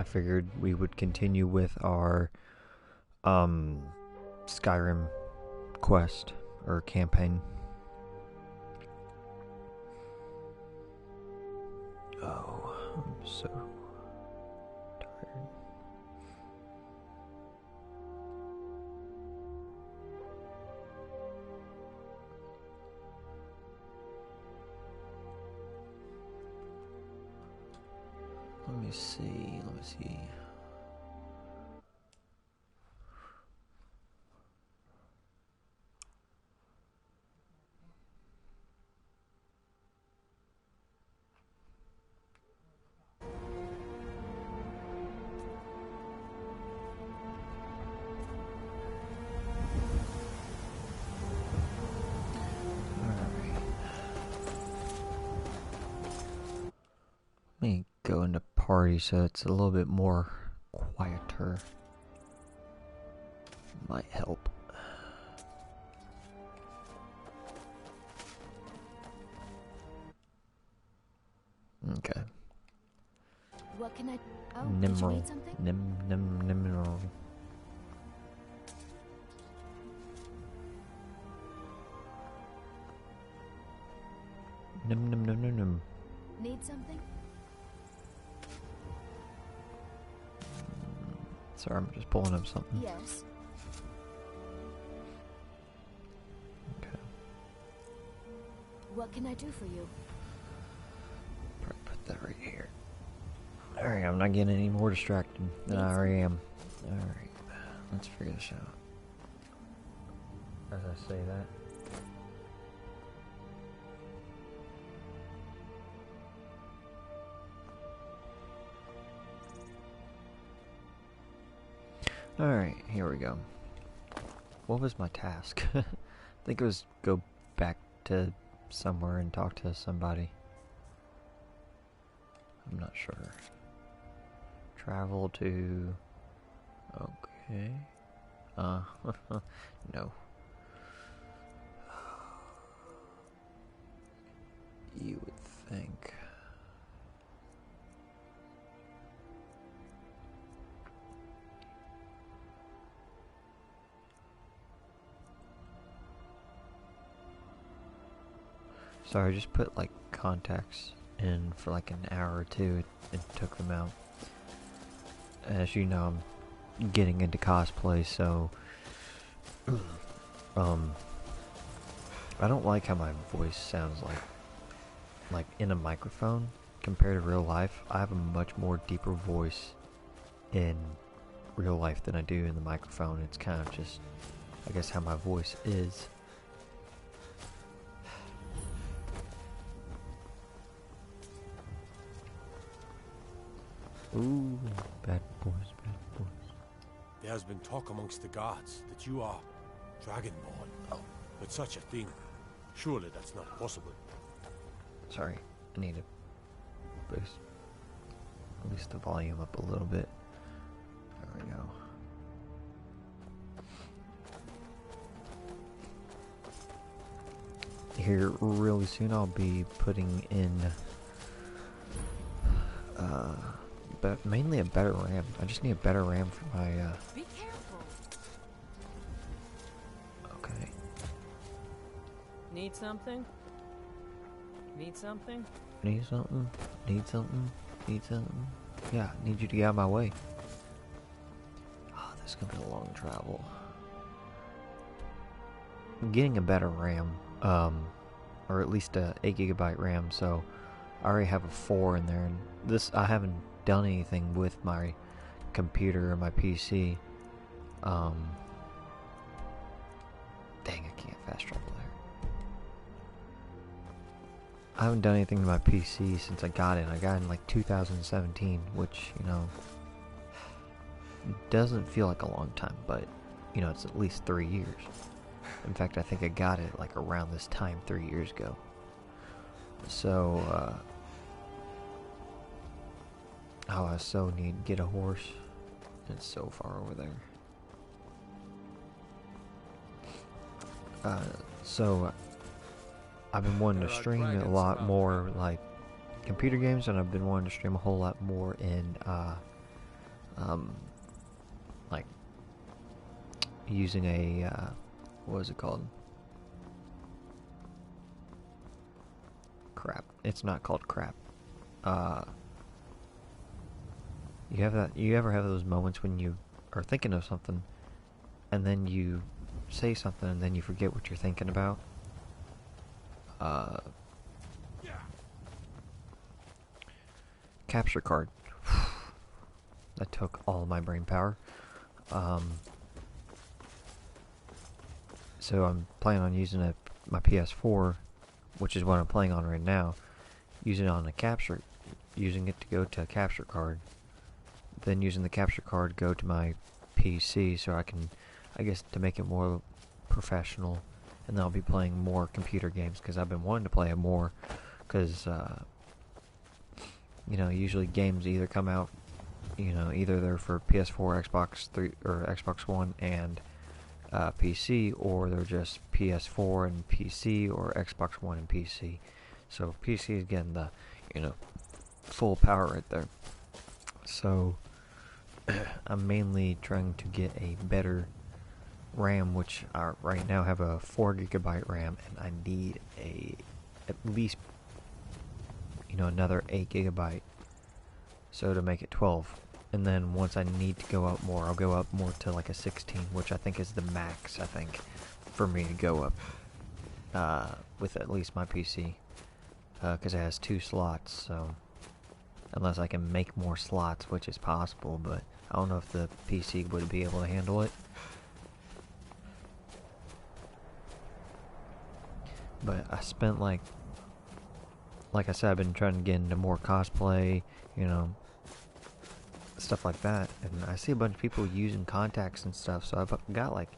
I figured we would continue with our Skyrim quest or campaign. Oh, I'm so tired. Let me see. Let me go into party so it's a little bit more quieter. Might help. Okay. What can I... Oh, did you need something? Nimral. Nim. Need something? Sorry, I'm just pulling up something. Yes. Okay. What can I do for you? Probably put that right here. Alright, I'm not getting any more distracted than I already am. Alright, let's figure this out. As I say that. Alright, here we go. What was my task? I think it was go back to somewhere and talk to somebody. I'm not sure. Travel to... Okay. No. You would think... Sorry, I just put like contacts in for like an hour or two and took them out. As you know, I'm getting into cosplay, so I don't like how my voice sounds like in a microphone compared to real life. I have a much more deeper voice in real life than I do in the microphone. It's kind of just, I guess, how my voice is. Ooh, bad boys. There has been talk amongst the gods that you are Dragonborn. Oh. But such a thing, surely that's not possible. Sorry, I need to boost at least the volume up a little bit. There we go. Here really soon I'll be putting in but mainly a better RAM. I just need a better RAM for my Be careful. Okay. Need something? Need something? Need something? Need something? Need something? Yeah, need you to get out of my way. Oh, this is gonna be a long travel. I'm getting a better RAM, or at least a 8GB RAM, so I already have a 4 in there, and this, I haven't done anything with my computer or my PC. Dang, I can't fast travel there. I haven't done anything to my PC since I got it. I got it in like 2017, which, you know, doesn't feel like a long time, but, you know, it's at least 3 years. In fact, I think I got it like around this time 3 years ago. So, oh, I so need to get a horse. It's so far over there. So I've been wanting to stream a lot more like computer games, and I've been wanting to stream a whole lot more in like using a what is it called? Crap. It's not called crap. You have that. You ever have those moments when you are thinking of something, and then you say something, and then you forget what you're thinking about? Capture card. That took all my brain power. So I'm planning on using my PS4, which is what I'm playing on right now, using it to go to a capture card, then using the capture card go to my PC so I can, I guess, to make it more professional, and then I'll be playing more computer games because I've been wanting to play it more, because you know, usually games either come out, you know, either they're for PS4, Xbox 3, or Xbox One and PC, or they're just PS4 and PC, or Xbox One and PC. So PC is getting the, you know, full power right there. So I'm mainly trying to get a better RAM, which I right now have a 4GB RAM, and I need at least, you know, another 8GB, so to make it 12. And then once I need to go up more, I'll go up more to like a 16, which I think is the max, I think, for me to go up with at least my PC, because it has 2 slots. So unless I can make more slots, which is possible, but I don't know if the PC would be able to handle it. But I spent like I said, I've been trying to get into more cosplay, you know, stuff like that, and I see a bunch of people using contacts and stuff, so I've got, like,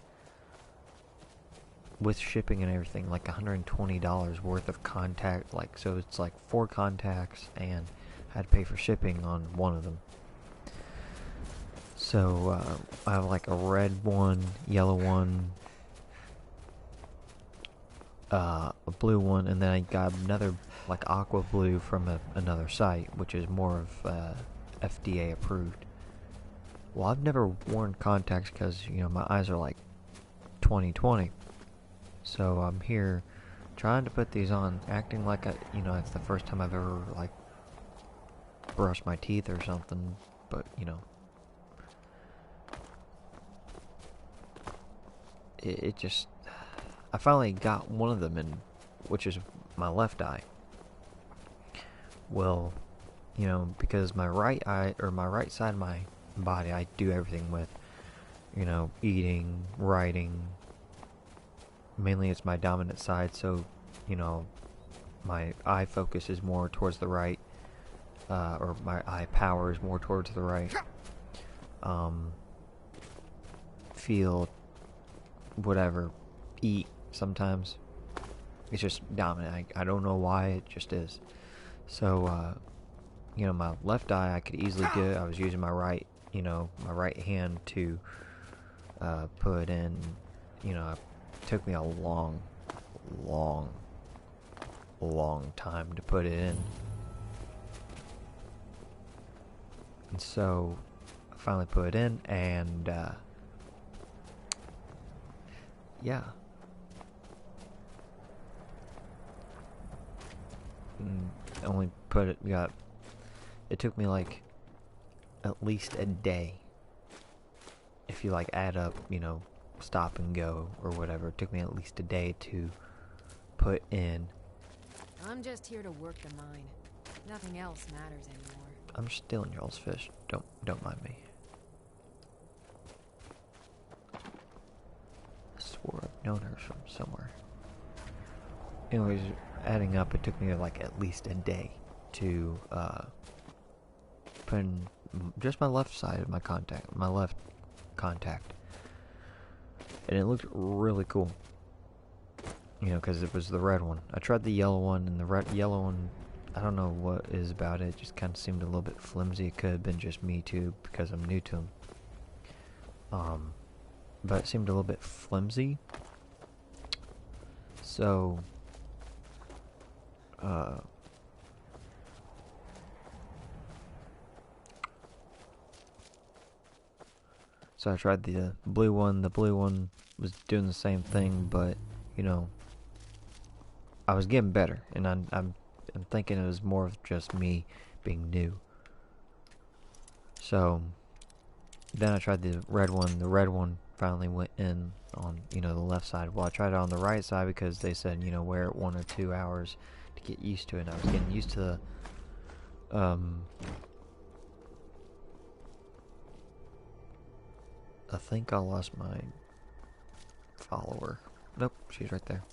with shipping and everything, like $120 worth of contact, like, so it's like 4 contacts, and I had to pay for shipping on one of them. So I have like a red one, yellow one, a blue one, and then I got another like aqua blue from another site, which is more of FDA approved. Well, I've never worn contacts because, you know, my eyes are like 20/20. So I'm here trying to put these on, acting like you know, it's the first time I've ever like brushed my teeth or something, but you know, it just, I finally got one of them in, which is my left eye. Well, you know, because my right eye, or my right side of my body, I do everything with, you know, eating, writing. Mainly it's my dominant side, so, you know, my eye focus is more towards the right, or my eye power is more towards the right. Feel, whatever, eat sometimes. It's just dominant. I don't know why, it just is. So, you know, my left eye, I could easily do it. I was using my right, you know, my right hand to put in, you know, it took me a long time to put it in. And so, I finally put it in, and, yeah. Only put it, it took me like at least a day. If you like add up, you know, stop and go or whatever, it took me at least a day to put in. I'm just here to work the mine. Nothing else matters anymore. I'm stealing y'all's fish. Don't mind me. I swore I've known her from somewhere. Anyways, adding up, it took me like at least a day to put in just my left side of my contact, my left contact, and it looked really cool. You know, because it was the red one. I tried the yellow one, and the yellow one, I don't know what is about it. It just kind of seemed a little bit flimsy. It could have been just me too, because I'm new to them. But it seemed a little bit flimsy. So, So I tried the blue one. The blue one was doing the same thing, but you know, I was getting better, and I'm thinking it was more of just me being new. So then I tried the red one. The red one finally went in on, you know, the left side. Well, I tried it on the right side because they said, you know, wear it 1 or 2 hours to get used to it. And I was getting used to the I think I lost my follower. Nope, she's right there.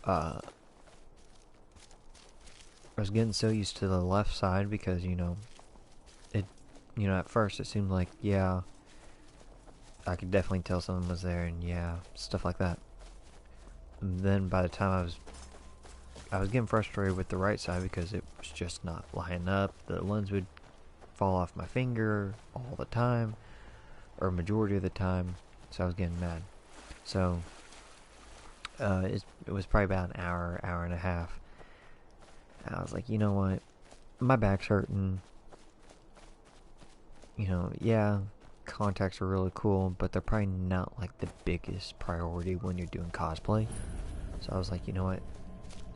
I was getting so used to the left side because, you know, at first it seemed like, yeah, I could definitely tell someone was there, and yeah, stuff like that. And then by the time I was getting frustrated with the right side because it was just not lining up. The lens would fall off my finger all the time, or majority of the time, so I was getting mad. So it was probably about an hour and a half. And I was like, you know what, my back's hurting. You know, yeah, contacts are really cool, but they're probably not like the biggest priority when you're doing cosplay. So I was like, you know what,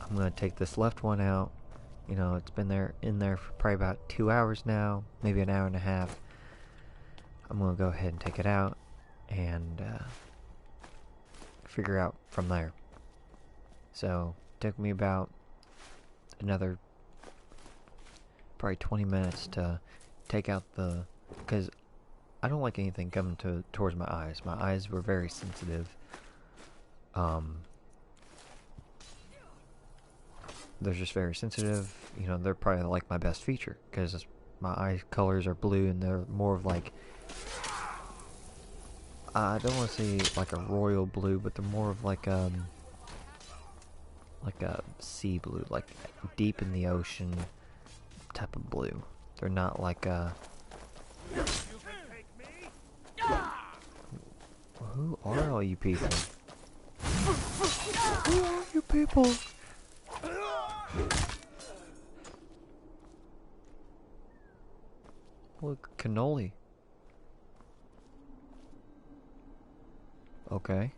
I'm gonna take this left one out. You know, it's been in there for probably about 2 hours now, maybe an hour and a half. I'm gonna go ahead and take it out and figure out from there. So it took me about another probably 20 minutes to take out the, because I don't like anything coming towards my eyes. My eyes were very sensitive. They're just very sensitive. You know, they're probably like my best feature because my eye colors are blue and they're more of like, I don't want to say like a royal blue, but they're more of like a sea blue, like deep in the ocean type of blue. They're not like a. Who are all you people? Who are you people? Look, cannoli. Okay.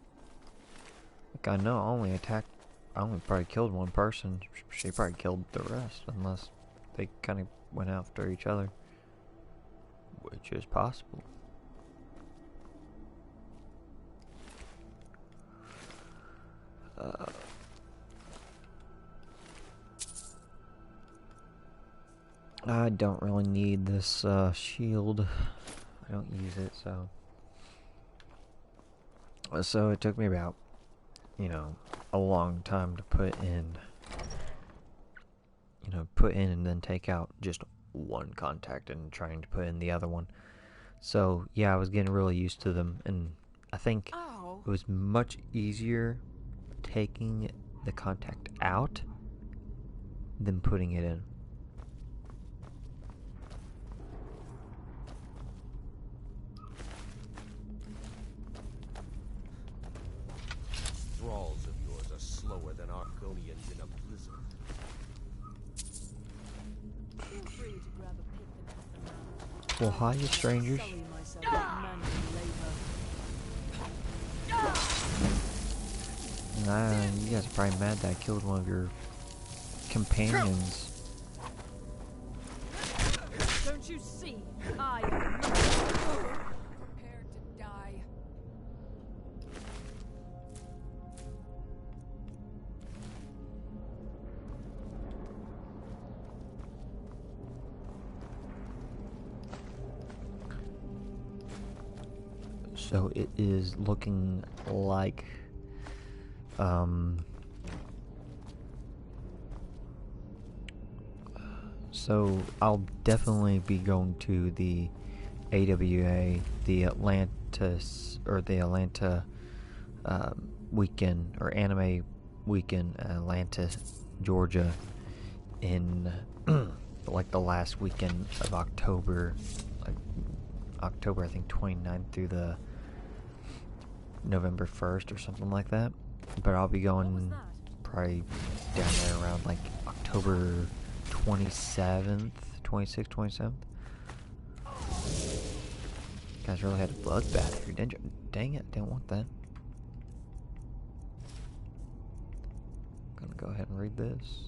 Like, I know I only probably killed one person. She probably killed the rest, unless they kind of went after each other. Which is possible. I don't really need this shield. I don't use it, so it took me about, you know, a long time to put in and then take out just one contact and trying to put in the other one. So yeah, I was getting really used to them, and I think it was much easier taking the contact out than putting it in. Thralls of yours are slower than Argonians in a blizzard. Feel free to grab a pick and put them out. Well, hi, you strangers. Sully myself with manual labor. Nah, you guys are probably mad that I killed one of your companions. Don't you see? I am prepared to die. So it is looking like so I'll definitely be going to the AWA, the Atlanta weekend, or anime weekend, Atlanta, Georgia, in like the last weekend of October, like October I think 29th through the November 1st or something like that. But I'll be going probably down there around like October 27th, 26th, 27th. Guys really had a bloodbath here, didn't you? Dang it, didn't want that. Gonna go ahead and read this.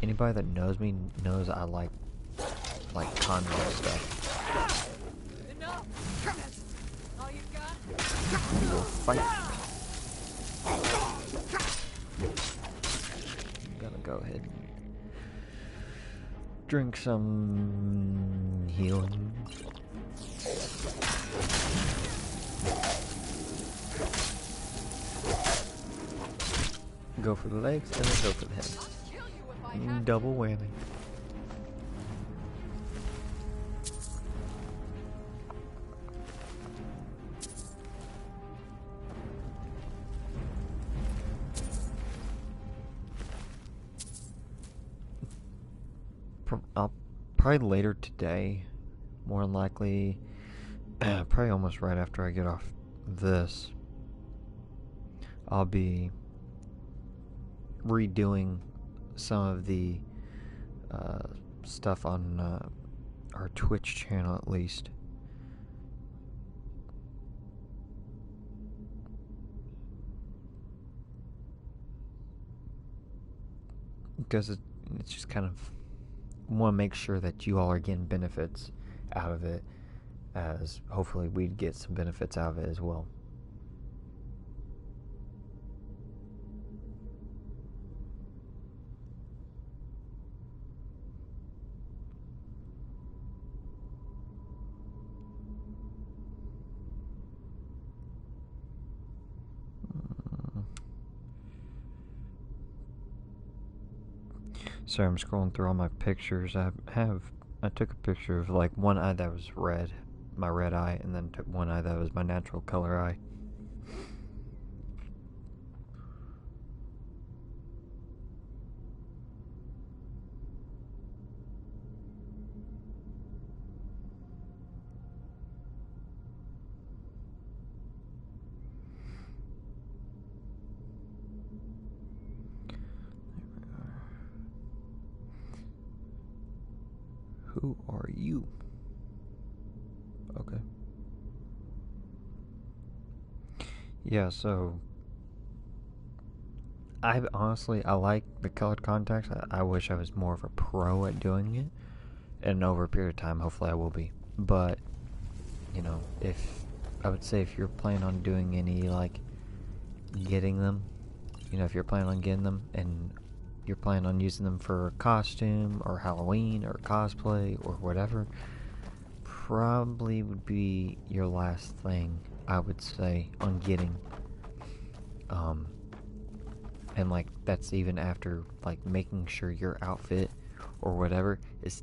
Anybody that knows me knows I like convo stuff. Enough! That's all you got? We will fight. I'm gonna go ahead and drink some healing. Go for the legs, and then go for the head. I'll kill you if I have Double whammy. I'll probably later today, more than likely, probably almost right after I get off this, I'll be redoing some of the stuff on our Twitch channel, at least. Because it's just kind of want to make sure that you all are getting benefits out of it, as hopefully we'd get some benefits out of it as well. Sorry, I'm scrolling through all my pictures. I took a picture of like one eye that was red, my red eye, and then took one eye that was my natural color eye. Who are you? Okay. Yeah, so I like the colored contacts. I wish I was more of a pro at doing it, and over a period of time, hopefully I will be. But, you know, if you're planning on doing any, like, getting them, you know, if you're planning on getting them, and you're planning on using them for a costume or Halloween or cosplay or whatever, probably would be your last thing, I would say, on getting. And like that's even after like making sure your outfit or whatever is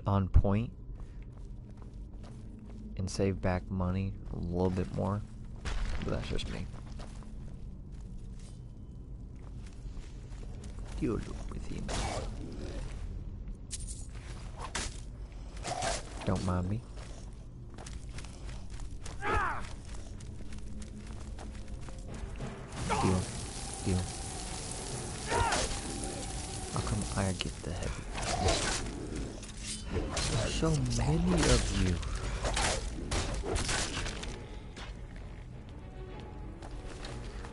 on point, and save back money a little bit more. But that's just me. Deal with him. Don't mind me. Deal. How come I get the heavy? There's so many of you.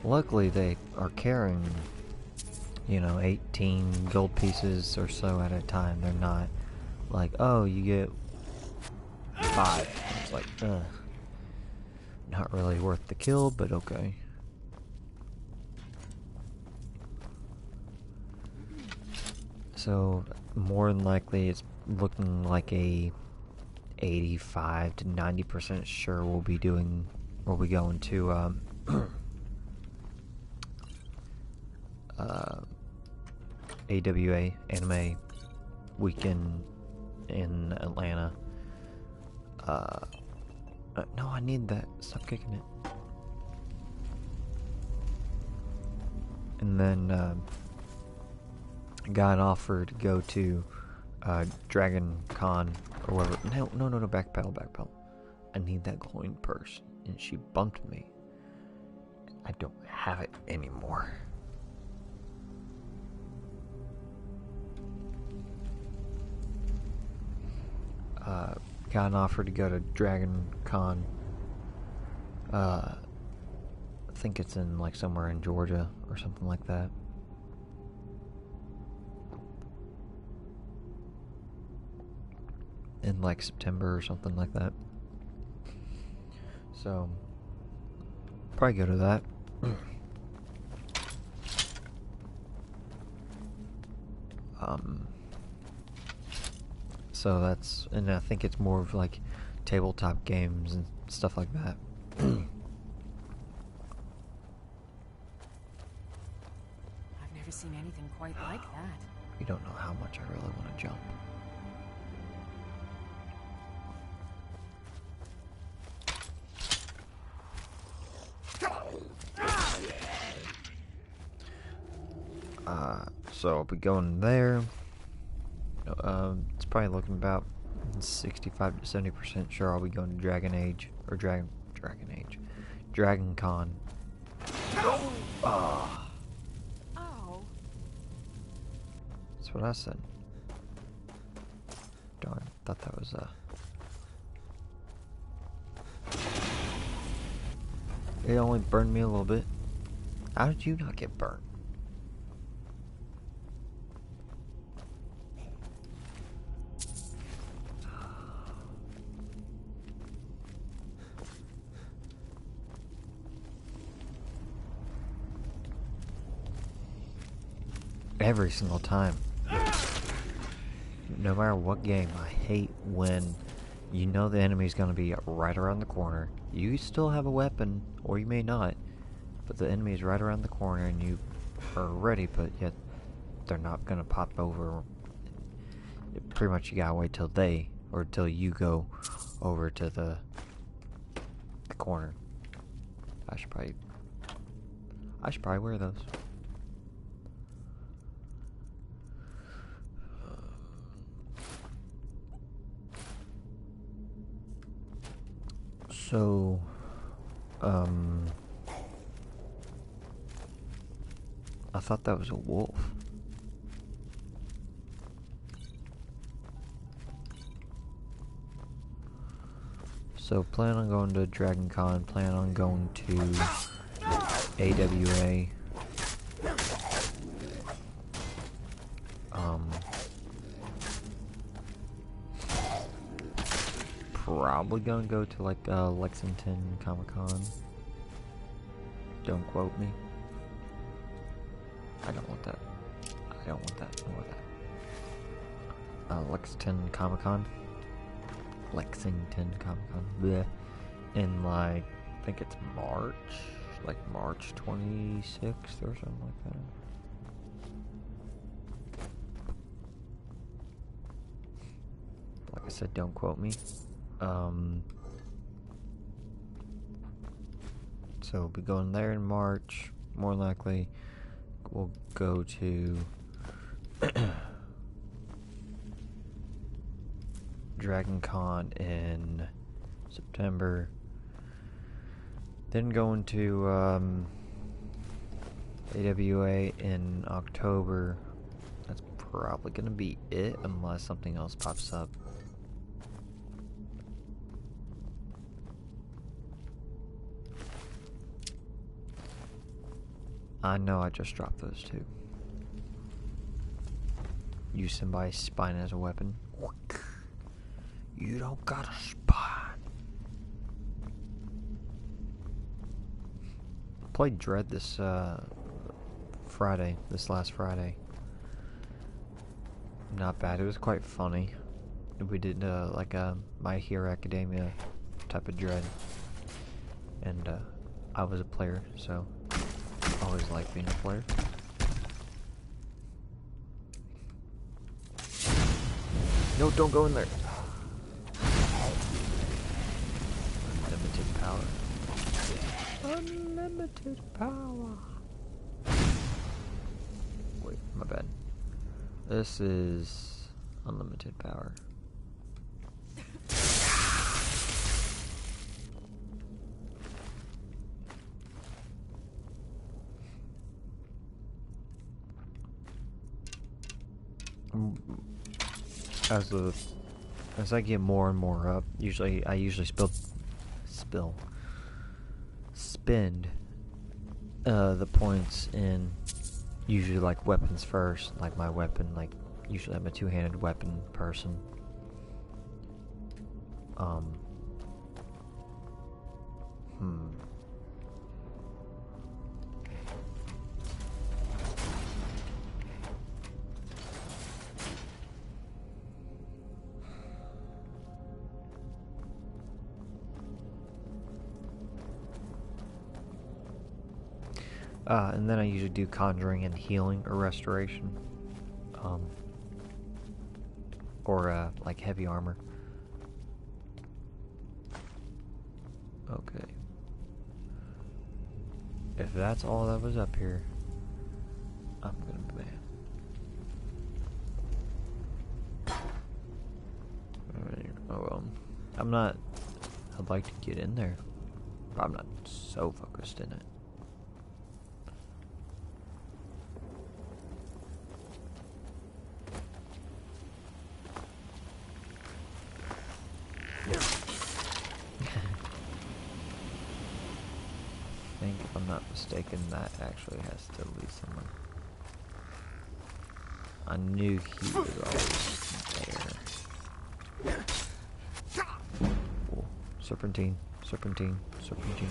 Luckily they are carrying, you know, 18 gold pieces or so at a time. They're not like, oh, you get 5. It's like, not really worth the kill, but okay. So, more than likely, it's looking like a 85 to 90% sure we'll be going to, AWA, Anime Weekend in Atlanta. No, I need that. Stop kicking it. And then, got an offer to go to Dragon Con or whatever. No, back pedal. I need that glowing purse, and she bumped me. I don't have it anymore. got an offer to go to Dragon Con. I think it's in like somewhere in Georgia or something like that. In like September or something like that. So probably go to that. So that's, and I think it's more of like tabletop games and stuff like that. I've never seen anything quite like that. You don't know how much I really want to jump. So I'll be going there. It's probably looking about 65 to 70% sure I'll be going to Dragon Con. Oh. That's what I said. Darn, thought that was It only burned me a little bit. How did you not get burnt? Every single time. No matter what game, I hate when you know the enemy's gonna be right around the corner. You still have a weapon, or you may not, but the enemy is right around the corner and you are ready, but yet they're not gonna pop over. Pretty much you gotta wait till till you go over to the corner. I should probably wear those. So, I thought that was a wolf. So, plan on going to Dragon Con, plan on going to AWA. Probably gonna go to like Lexington Comic-Con. Don't quote me. I don't want that. I don't want that. I want that. Lexington Comic-Con. Lexington Comic-Con. Bleh. In like, I think it's March. Like March 26th or something like that. Like I said, don't quote me. So we'll be going there in March. More likely, we'll go to Dragon Con in September. Then going to AWA in October. That's probably gonna be it unless something else pops up. I know I just dropped those two. Use somebody's spine as a weapon. You don't got a spine. Played Dread this Friday, this last Friday. Not bad. It was quite funny. We did like a My Hero Academia type of Dread, and I was a player, so I always like being a player. No, don't go in there. Unlimited power. Unlimited power. Wait, my bad. This is unlimited power. As of as I get more and more up, I usually spend the points in usually like weapons first, like my weapon, like usually I'm a two-handed weapon person. And then I usually do conjuring and healing or restoration. Or like heavy armor. Okay. If that's all that was up here, I'm gonna ban. I'm not. I'd like to get in there, but I'm not so focused in it. I think, if I'm not mistaken, that actually has to lead someone. I knew he was always there. Oh, serpentine, serpentine, serpentine.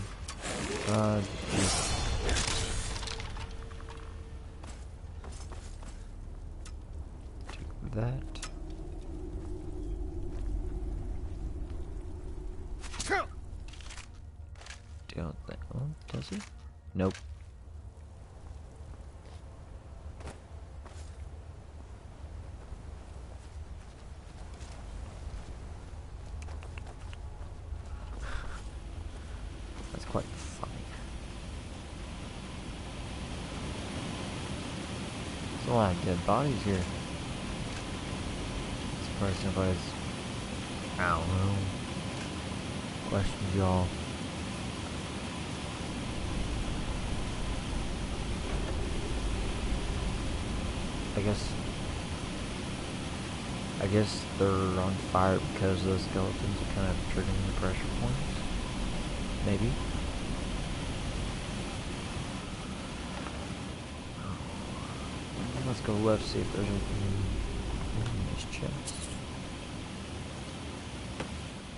Take that. Don't think. Oh, does he? Nope. That's quite funny. There's a lot of dead bodies here. Surprised nobody's. I don't know. Questions, y'all. I guess they're on fire because those skeletons are kind of triggering the pressure points. Maybe. Let's go left, see if there's anything in this chest.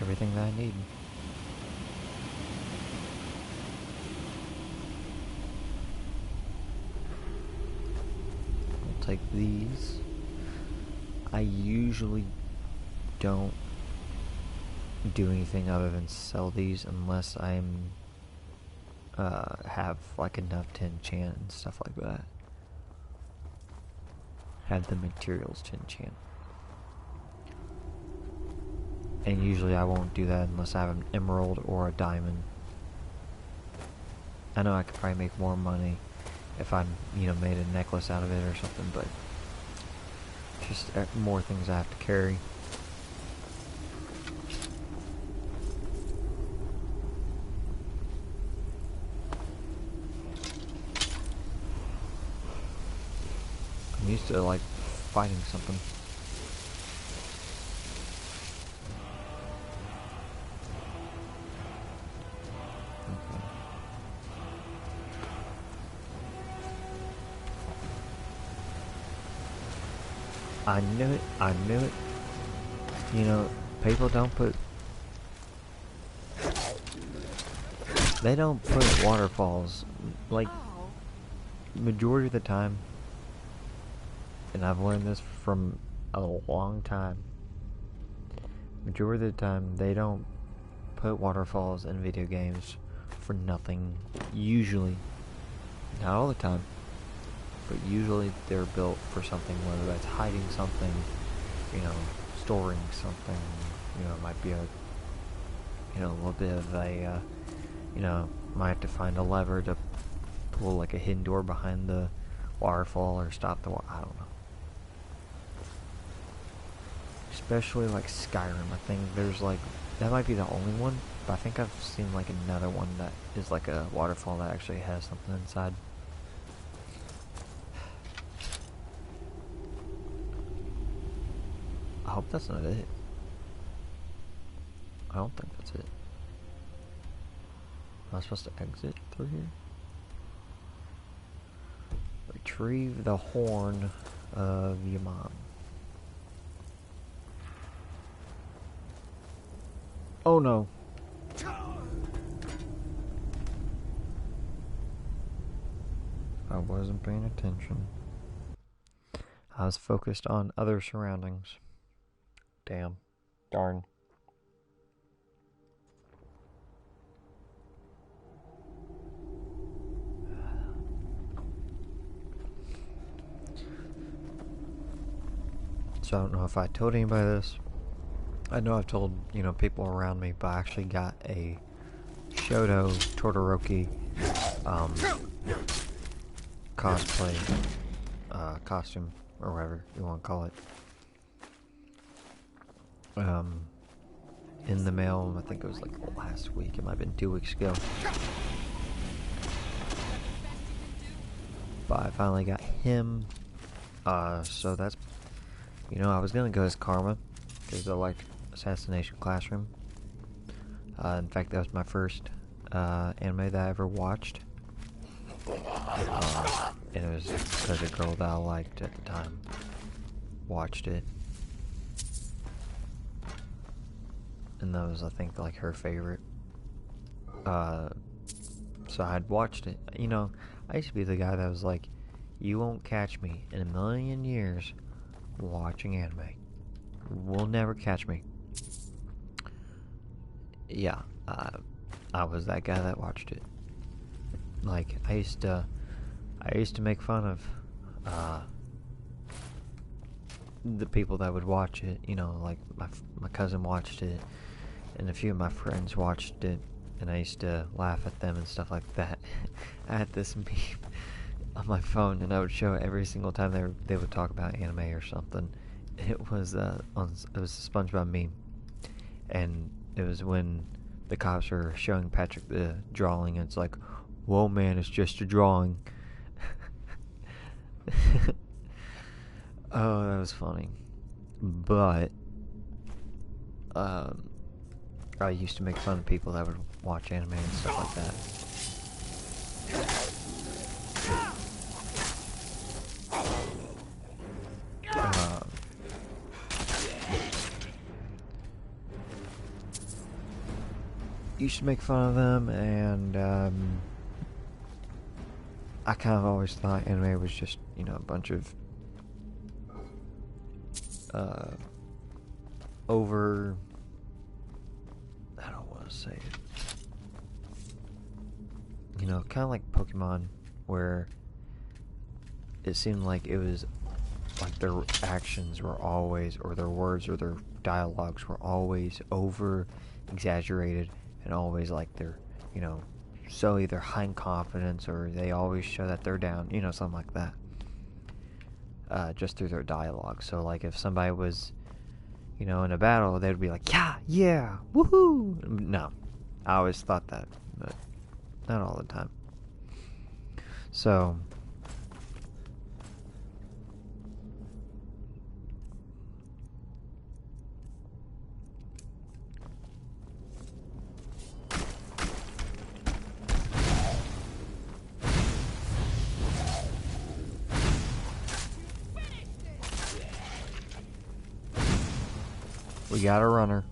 Everything that I need. I'll take these. I usually don't do anything other than sell these unless I'm have like enough to enchant and stuff like that. Have the materials to enchant. And usually I won't do that unless I have an emerald or a diamond. I know I could probably make more money if I, made a necklace out of it or something, but just more things I have to carry. I'm used to like fighting something. Okay. I knew it. I knew it. People don't put. They don't put waterfalls like majority of the time. And I've learned this from a long time. Majority of the time, they don't put waterfalls in video games for nothing. Usually, not all the time, but usually they're built for something, whether that's hiding something, storing something, it might be a little bit of a, might have to find a lever to pull like a hidden door behind the waterfall or stop the I don't know. Especially like Skyrim, I think there's like, that might be the only one, but I think I've seen like another one that is like a waterfall that actually has something inside. I hope that's not it. don't think that's it. Am I supposed to exit through here? Retrieve the horn of Yaman. Oh no. I wasn't paying attention. I was focused on other surroundings. Damn. Darn. So I don't know if I told anybody this. I know I've told, people around me, but I actually got a Shoto Todoroki cosplay costume, or whatever you want to call it. In the mail, I think it was like last week. It might have been 2 weeks ago. But I finally got him. So that's, I was gonna go as Karma, because I like Assassination Classroom. In fact, that was my first anime that I ever watched. And it was because a girl that I liked at the time watched it. And that was, I think, like her favorite. So I'd watched it. I used to be the guy that was like, you won't catch me in a million years watching anime. Will never catch me. Yeah, I was that guy that watched it. Like, I used to make fun of the people that would watch it. Like my cousin watched it, and a few of my friends watched it, and I used to laugh at them and stuff like that. I had this meme on my phone, and I would show it every single time they would talk about anime or something. It was a SpongeBob meme, and it was when the cops are showing Patrick the drawing, and it's like, whoa man, it's just a drawing. Oh, that was funny. But I used to make fun of people that would watch anime and stuff like that. Used to make fun of them, and I kind of always thought anime was just, a bunch of over, I don't want to say it, kind of like Pokemon, where it seemed like it was like their actions were always, or their words or their dialogues were always over exaggerated, and always like they're, so either high in confidence, or they always show that they're down, something like that. Just through their dialogue. So like if somebody was, in a battle, they'd be like, yeah, woohoo! No, I always thought that, but not all the time. So we got a runner.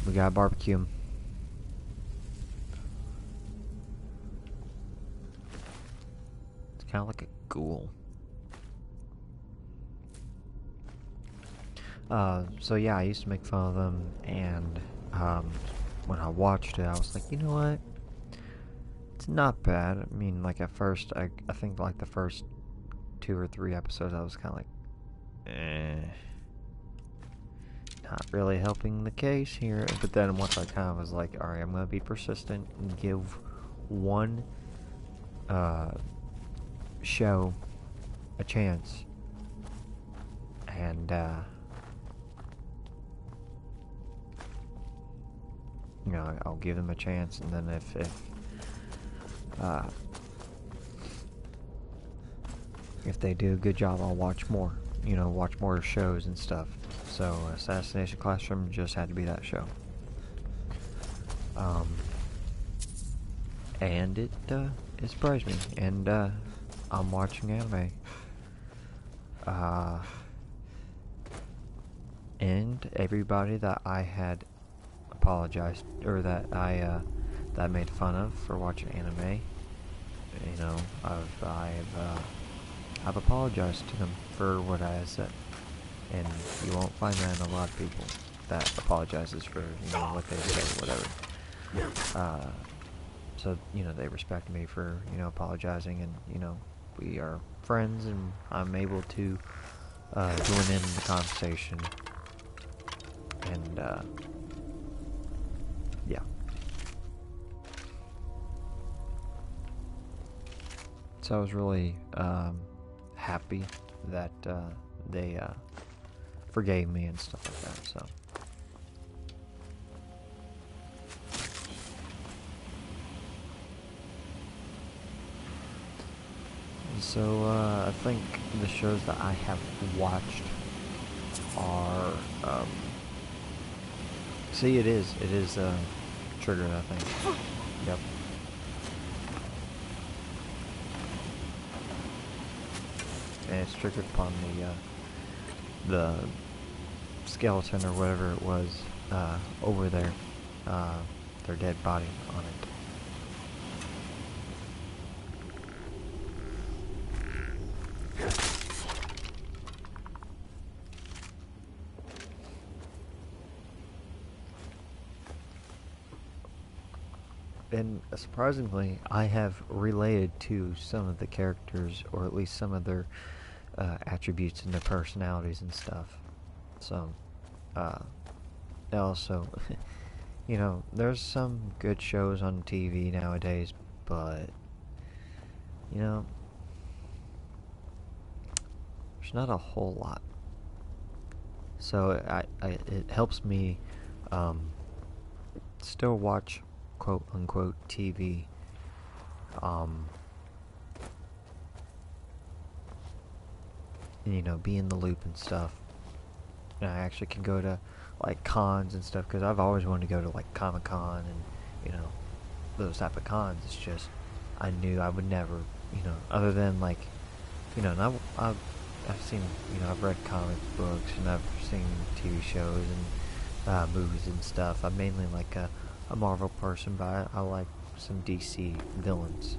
We got barbecue him. It's kind of like a ghoul. So yeah, I used to make fun of them, and when I watched it, I was like, you know what? It's not bad. I mean, like at first, I think like the first 2 or 3 episodes, I was kind of like, not really helping the case here. But then once I kind of was like, alright, I'm going to be persistent and give one show a chance, and I'll give them a chance, and then if they do a good job, I'll watch more. you know, watch more shows and stuff. So Assassination Classroom just had to be that show. And it surprised me, and I'm watching anime. And everybody that I had apologized, or that I made fun of for watching anime, you know, I've apologized to them for what I said, and you won't find that in a lot of people that apologizes for, you know, what they say or whatever. So, you know, they respect me for, you know, apologizing, and, you know, we are friends, and I'm able to join in the conversation, and yeah. So I was really happy that they forgave me and stuff like that, so. So, I think the shows that I have watched are, see, it is, triggered, I think. Yep. And it's triggered upon the skeleton or whatever it was, over there, their dead body on it. And surprisingly, I have related to some of the characters, or at least some of their attributes and their personalities and stuff. So, also, you know, there's some good shows on TV nowadays, but, you know, there's not a whole lot. So, it helps me still watch quote-unquote TV, and, you know, be in the loop and stuff. And I actually can go to, like, cons and stuff, because I've always wanted to go to, like, Comic-Con and, you know, those type of cons. It's just, I knew I would never, you know, other than, like, you know, and I've seen, you know, I've read comic books, and I've seen TV shows and movies and stuff. I'm mainly, like, a Marvel person, but I like some DC villains.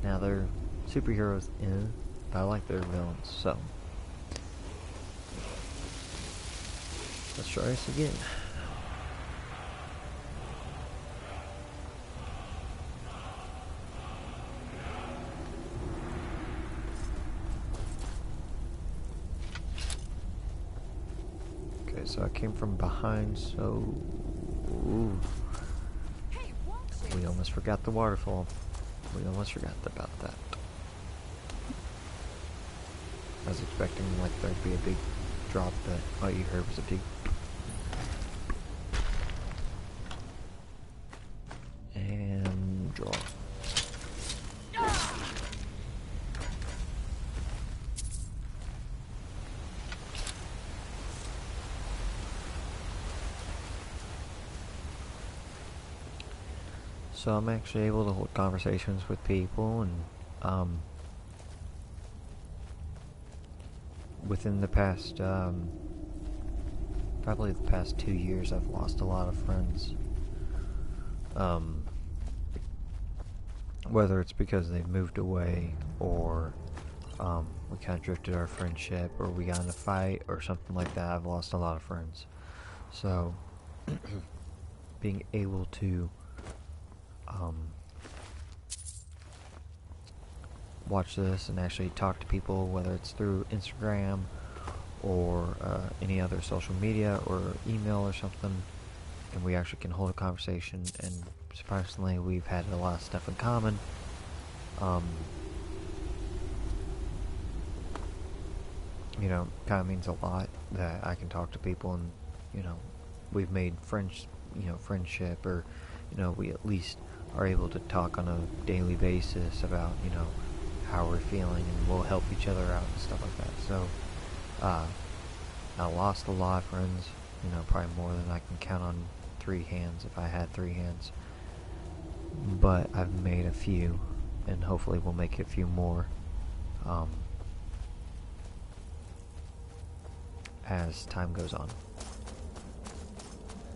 Now, they're superheroes, but I like their villains, so. Let's try this again. Okay, so I came from behind, so. Ooh. We almost forgot the waterfall. We almost forgot about that. I was expecting, like, there'd be a big drop, but all you heard was a big. And draw. So I'm actually able to hold conversations with people, and within the past, probably the past 2 years, I've lost a lot of friends. Whether it's because they've moved away, or we kind of drifted our friendship, or we got in a fight, or something like that, I've lost a lot of friends. So, being able to watch this and actually talk to people, whether it's through Instagram or any other social media or email or something, and we actually can hold a conversation, and surprisingly we've had a lot of stuff in common. You know, kind of means a lot that I can talk to people, and, you know, we've made friendship, or, you know, we at least are able to talk on a daily basis about, you know, how we're feeling, and we'll help each other out and stuff like that. So, I lost a lot of friends, you know, probably more than I can count on 3 hands if I had 3 hands. But I've made a few, and hopefully we'll make a few more as time goes on.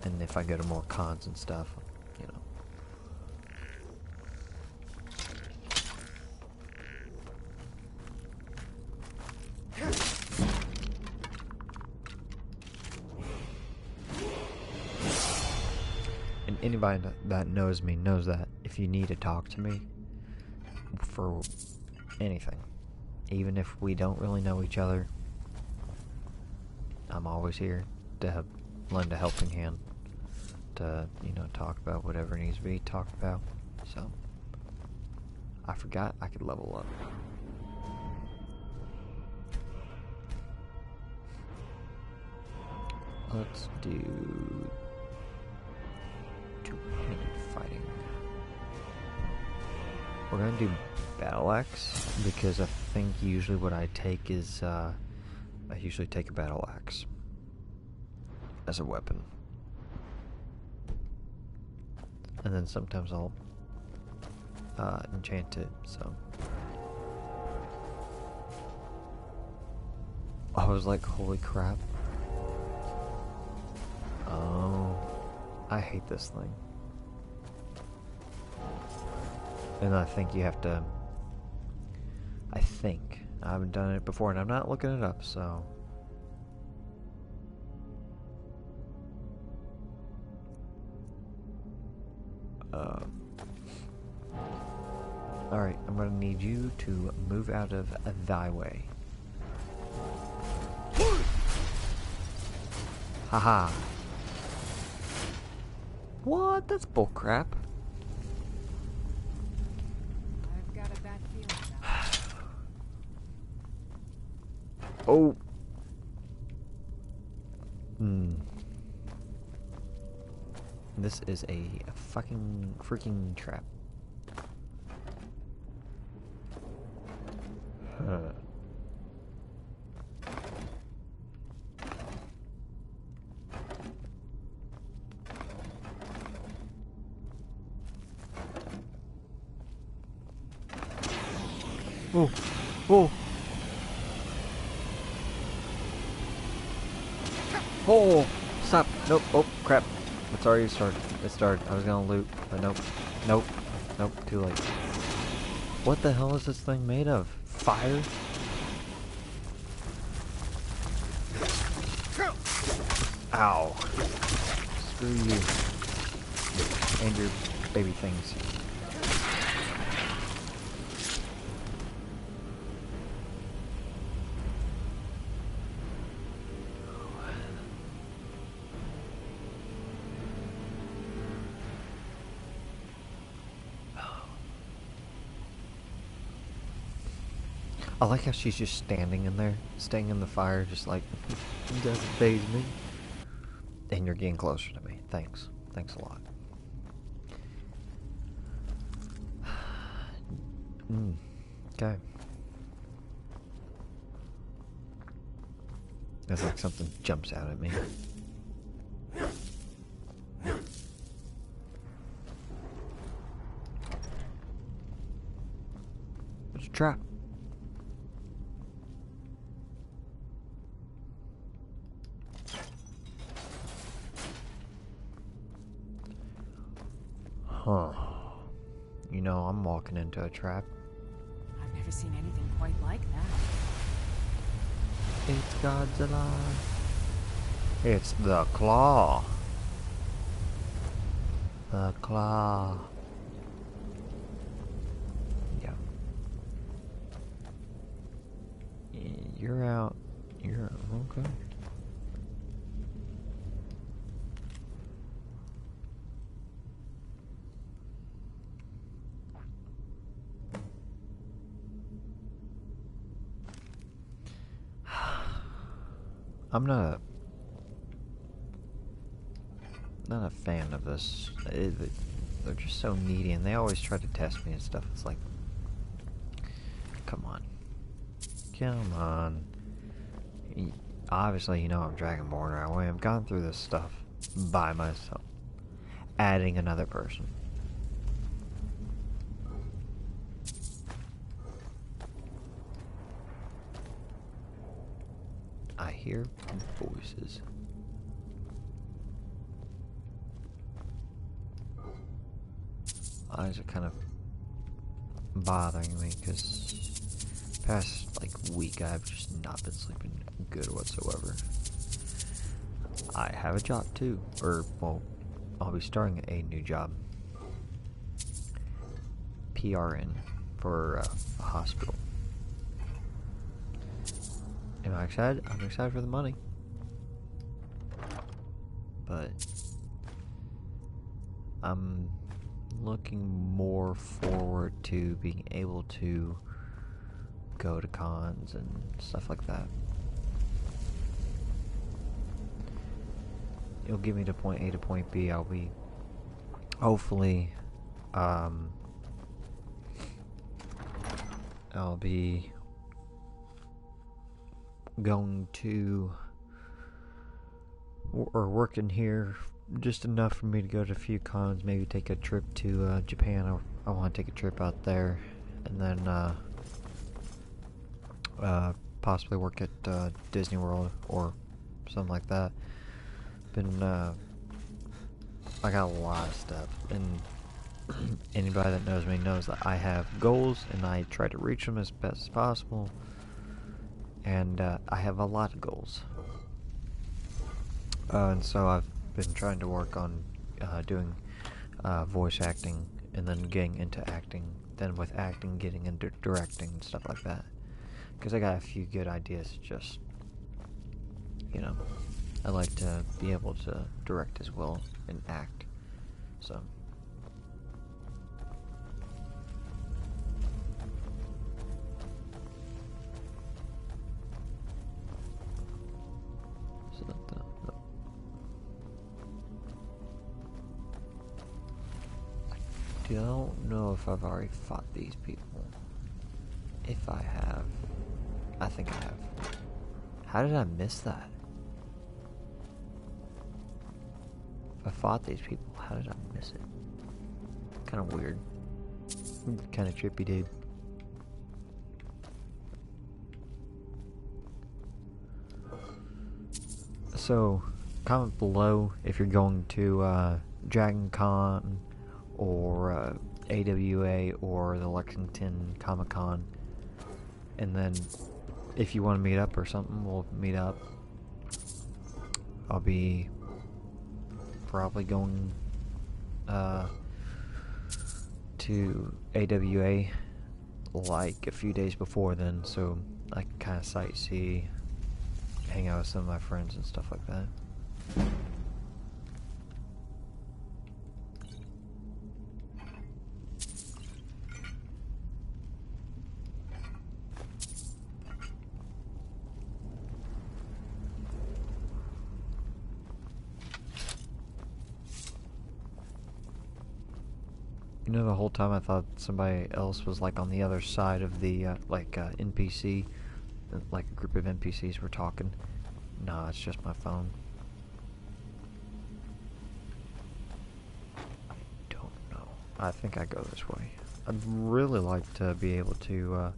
And if I go to more cons and stuff, you know. And anybody that knows me knows that if you need to talk to me for anything, even if we don't really know each other, I'm always here to lend a helping hand to, you know, talk about whatever needs to be talked about. So, I forgot I could level up. Let's do two-handed fighting. We're gonna do battle axe because I think usually what I take is I usually take a battle axe as a weapon, and then sometimes I'll enchant it. So I was like, holy crap. Oh, I hate this thing. And I think you have to, I haven't done it before and I'm not looking it up, so. Alright, I'm gonna need you to move out of thy way. Haha. What? That's bullcrap. I've got a bad feeling now. Oh. This is a fucking freaking trap. Huh. Oh, oh. Oh, stop. Nope. Oh, crap. It's already started. It started. I was gonna loot, but nope. Nope. Nope. Too late. What the hell is this thing made of? Fire? Ow. Screw you. And your baby things. I like how she's just standing in there, staying in the fire, just like, it doesn't faze me. And you're getting closer to me. Thanks. Thanks a lot. Okay. It's like something jumps out at me. It's a trap. Huh. You know, I'm walking into a trap. I've never seen anything quite like that. It's Godzilla. It's the claw. The claw. Yeah. You're out. You're okay. I'm not a fan of this. They're just so needy, and they always try to test me and stuff. It's like, come on, come on. Obviously, you know I'm Dragonborn. I've gone through this stuff by myself. Adding another person. I hear voices. Eyes are kind of bothering me because past like week I've just not been sleeping good whatsoever. I have a job too, or well, I'll be starting a new job. PRN for a hospital. Am I excited? I'm excited for the money. But I'm looking more forward to being able to go to cons and stuff like that. It'll give me to point A to point B. I'll be hopefully I'll be going to or working here just enough for me to go to a few cons, maybe take a trip to Japan. I want to take a trip out there, and then possibly work at Disney World or something like that. I got a lot of stuff, and anybody that knows me knows that I have goals and I try to reach them as best as possible, and I have a lot of goals. And so I've been trying to work on doing voice acting, and then getting into acting, then with acting getting into directing and stuff like that, because I got a few good ideas. Just, you know, I like to be able to direct as well and act, so I don't know if I've already fought these people. If I have, I think I have. How did I miss that? If I fought these people, how did I miss it? Kind of weird. Kind of trippy, dude. So, comment below if you're going to Dragon Con or AWA or the Lexington Comic Con, and then if you want to meet up or something, we'll meet up. I'll be probably going to AWA like a few days before then, so I can kind of sightsee, hang out with some of my friends and stuff like that. You know, the whole time I thought somebody else was like on the other side of the NPC, like a group of NPCs were talking. No, it's just my phone. I don't know. I think I go this way. I'd really like to be able to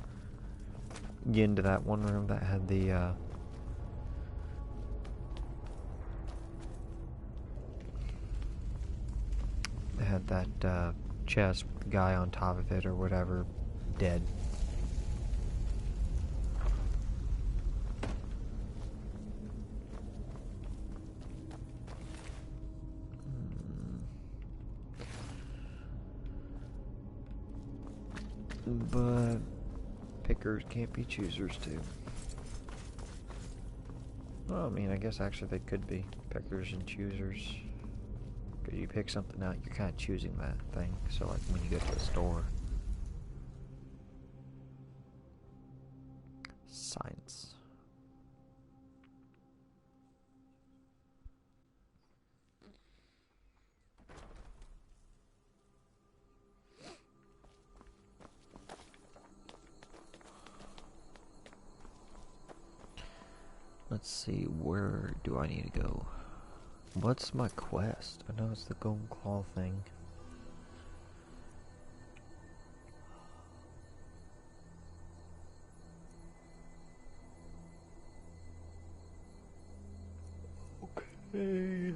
get into that one room that had the that chest guy on top of it or whatever, dead. But pickers can't be choosers too. Well, I mean, I guess actually they could be pickers and choosers. You pick something out, you're kind of choosing that thing. So like when you go to the store. Science. Let's see, where do I need to go? What's my quest? I know it's the golden claw thing. Okay.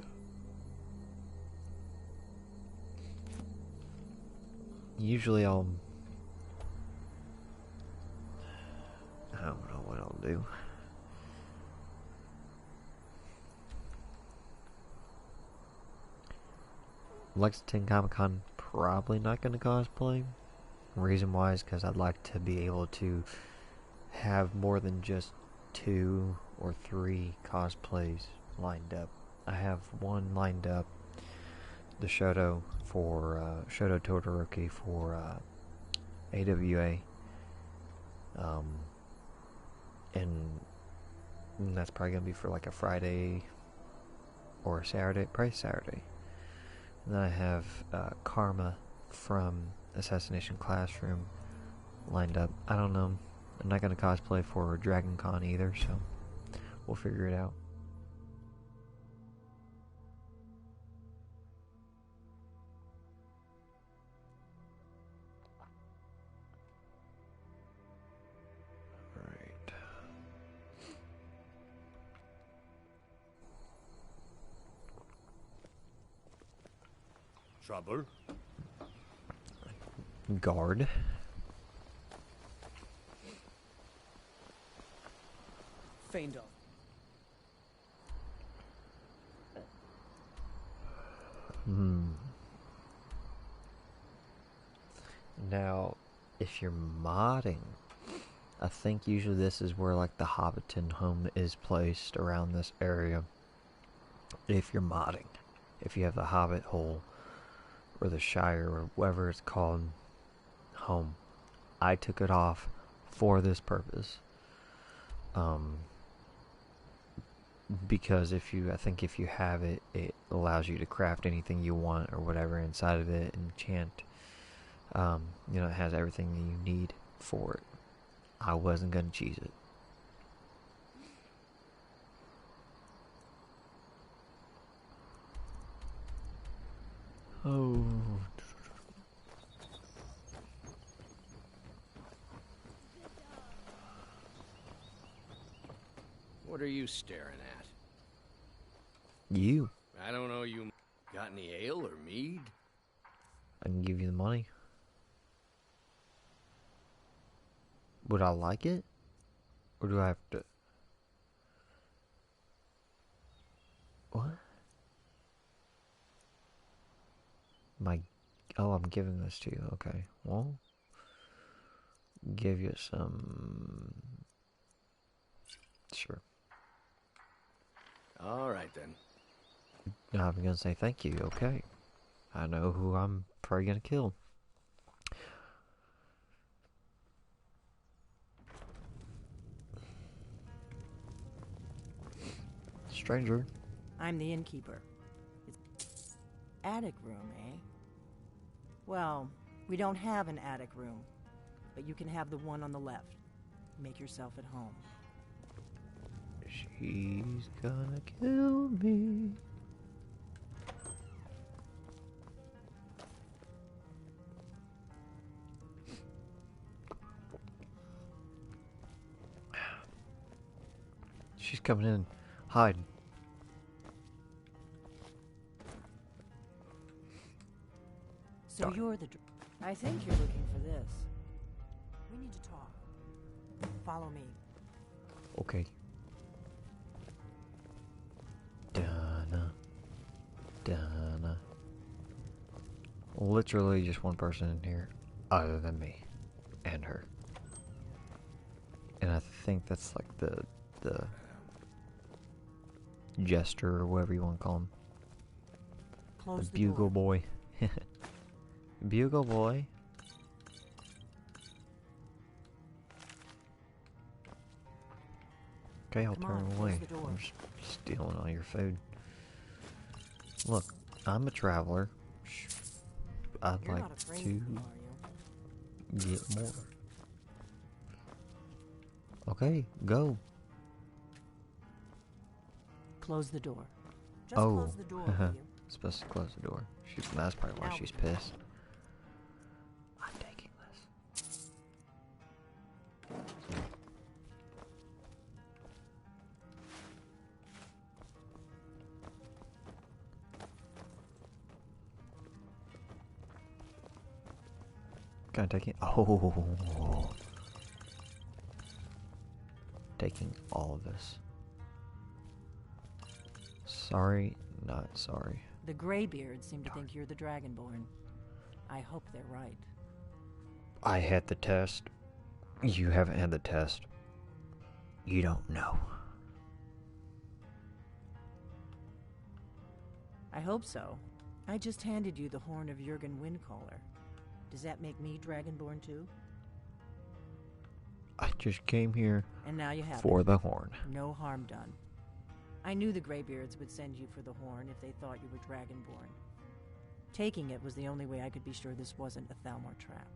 Usually I don't know what I'll do. Lexington Comic Con probably not going to cosplay. Reason why is because I'd like to be able to have more than just 2 or 3 cosplays lined up. I have one lined up, the Shoto for Shoto Todoroki for AWA, and that's probably gonna be for like a Friday or a Saturday, probably Saturday. And then I have Karma from Assassination Classroom lined up. I don't know. I'm not gonna cosplay for Dragon Con either, so we'll figure it out. Alright. Trouble? Guard. Feindel. Now, if you're modding, I think usually this is where like the Hobbiton home is placed around this area. If you're modding, if you have the Hobbit hole or the Shire or whatever it's called home, I took it off for this purpose. Because I think if you have it, it allows you to craft anything you want or whatever inside of it, enchant. You know, it has everything that you need for it. I wasn't gonna cheese it. Oh. What are you staring at? You. I don't know, you got any ale or mead? I can give you the money. Would I like it? Or do I have to... What? Oh, I'm giving this to you. Okay. Well, give you some... Sure. Alright then. I'm gonna say thank you. Okay. I know who I'm probably gonna kill. Stranger. I'm the innkeeper. It's attic room, eh? Well, we don't have an attic room, but you can have the one on the left. Make yourself at home. She's gonna kill me. She's coming in. Hide. So you're the... I think you're looking for this. We need to talk. Follow me. Okay. Donna. Donna. Literally just one person in here other than me and her. And I think that's like the jester or whatever you want to call him. Close The bugle door. boy. Bugle boy. Okay, I'll Come turn on, close away. the door. I'm just stealing all your food. Look, I'm a traveler. I'd You're like not afraid to of me, are you? get more. Okay, go. Close the door. Just Oh, close the door, will you? supposed to close the door. That's probably why Now she's we can go. pissed. I'm taking this. Can I take it? Oh. Taking all of this. Sorry, not sorry. The Greybeards seem to think you're the Dragonborn. I hope they're right. I had the test. You haven't had the test. You don't know. I hope so. I just handed you the horn of Jurgen Windcaller. Does that make me Dragonborn too? I just came here And now you have for it. the horn. No harm done. I knew the Greybeards would send you for the horn if they thought you were Dragonborn. Taking it was the only way I could be sure this wasn't a Thalmor trap.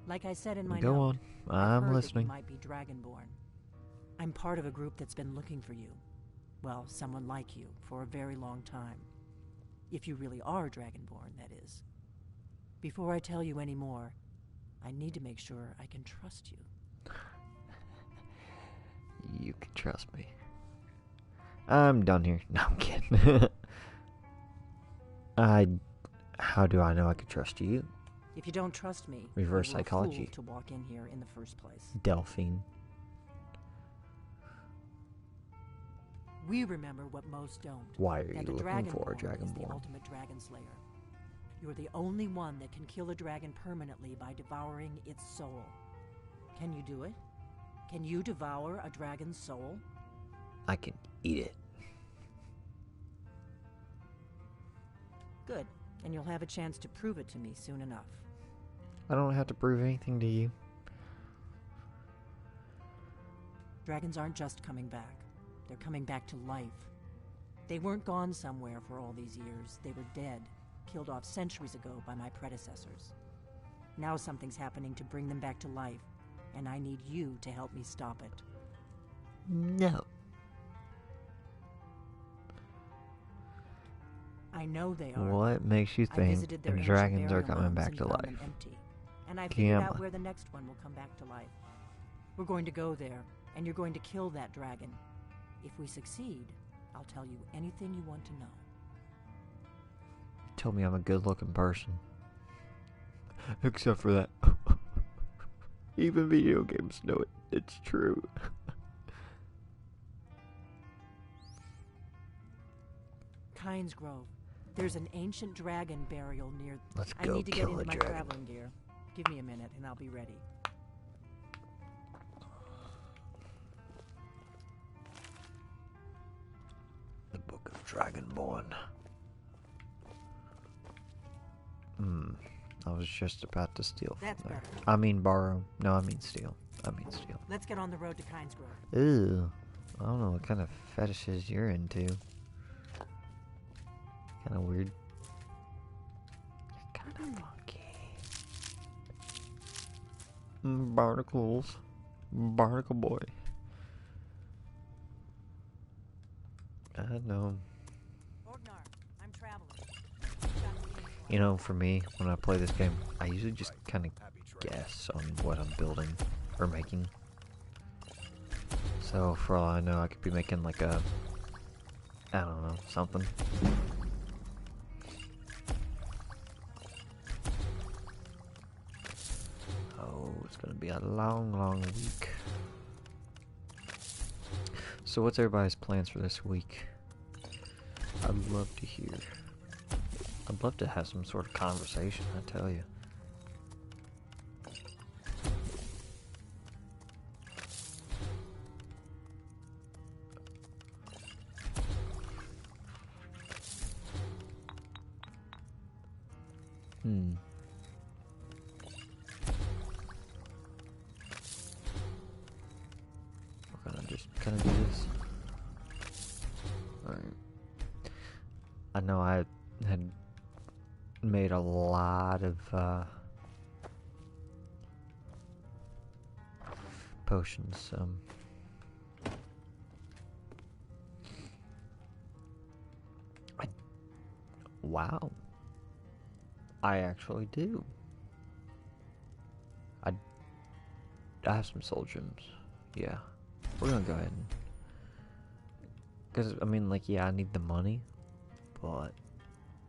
Like I said in my Go note, on. I've I'm heard that listening. you might be Dragonborn. I'm part of a group that's been looking for you. Well, someone like you, for a very long time. If you really are Dragonborn, that is. Before I tell you any more, I need to make sure I can trust you. You can trust me. I'm done here. No, I'm kidding. How do I know I can trust you? If you don't trust me, Reverse you were a psychology. fool to walk in here in the first place. Delphine. We remember what most don't. Why are that you a looking for a Dragonborn is the Dragonborn? ultimate dragon slayer. You're the only one that can kill a dragon permanently by devouring its soul. Can you do it? Can you devour a dragon's soul? I can eat it. Good. And you'll have a chance to prove it to me soon enough. I don't have to prove anything to you. Dragons aren't just coming back. They're coming back to life. They weren't gone somewhere for all these years. They were dead, killed off centuries ago by my predecessors. Now something's happening to bring them back to life, and I need you to help me stop it. No. I know they are. What makes you I think visited the their ancient dragons are burial coming mounds back and to found life? them empty. And I figured out Gamma. where the next one will come back to life. We're going to go there, and you're going to kill that dragon. If we succeed, I'll tell you anything you want to know. You told me I'm a good-looking person. Except for that. Even video games know it. It's true. Kynes Grove. There's an ancient dragon burial near... Let's I go need to get kill into a my dragon. traveling gear. Give me a minute, and I'll be ready. The Book of Dragonborn. I was just about to steal from That's there. better. I mean borrow. No, I mean steal. Steal. Let's get on the road to Kynes Grove. Ew. I don't know what kind of fetishes you're into. Kind of weird. You're kind of funky. Barnacles. Barnacle boy. I know. Ordnar, I'm traveling. You know, for me, when I play this game, I usually just kind of guess on what I'm building or making. So, for all I know, I could be making like a, I don't know, something. Oh, it's gonna be a long, long week. So, what's everybody's plans for this week? I'd love to hear. I'd love to have some sort of conversation, I tell you. We're gonna just kind of do this. Alright. I know I had made a lot of potions wow. I actually do. I have some soul gems. Yeah. We're gonna go ahead and... Because, I mean, like, yeah, I need the money. But,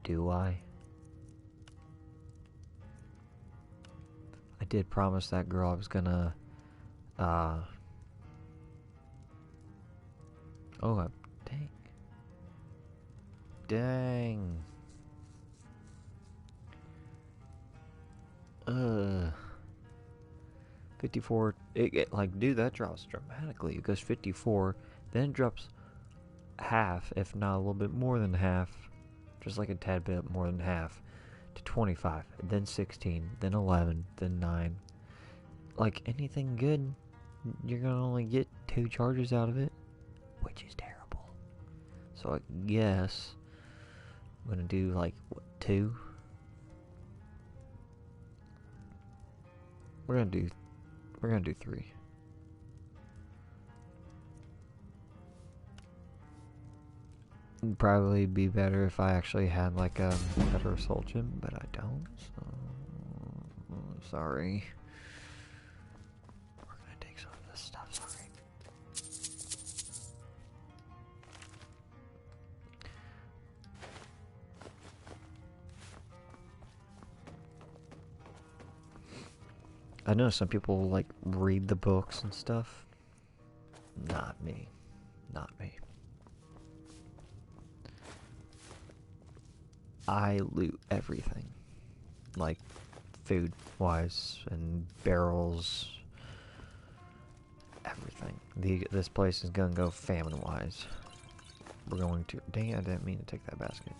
do I? I did promise that girl I was gonna, oh, dang. Dang. 54, like, dude, that drops dramatically. It goes 54, then it drops half, if not a little bit more than half, just like a tad bit more than half, to 25, then 16, then 11, then 9. Like, anything good, you're gonna only get 2 charges out of it, which is terrible. So I guess I'm gonna do, like, what, 2? We're gonna do 3. It'd probably be better if I actually had like a better soul gem, but I don't, so sorry. We're gonna take some of this stuff, sorry. I know some people like read the books and stuff. Not me. Not me. I loot everything. Like, food-wise, and barrels. Everything. This place is gonna go famine-wise. We're going to... Dang it, I didn't mean to take that basket.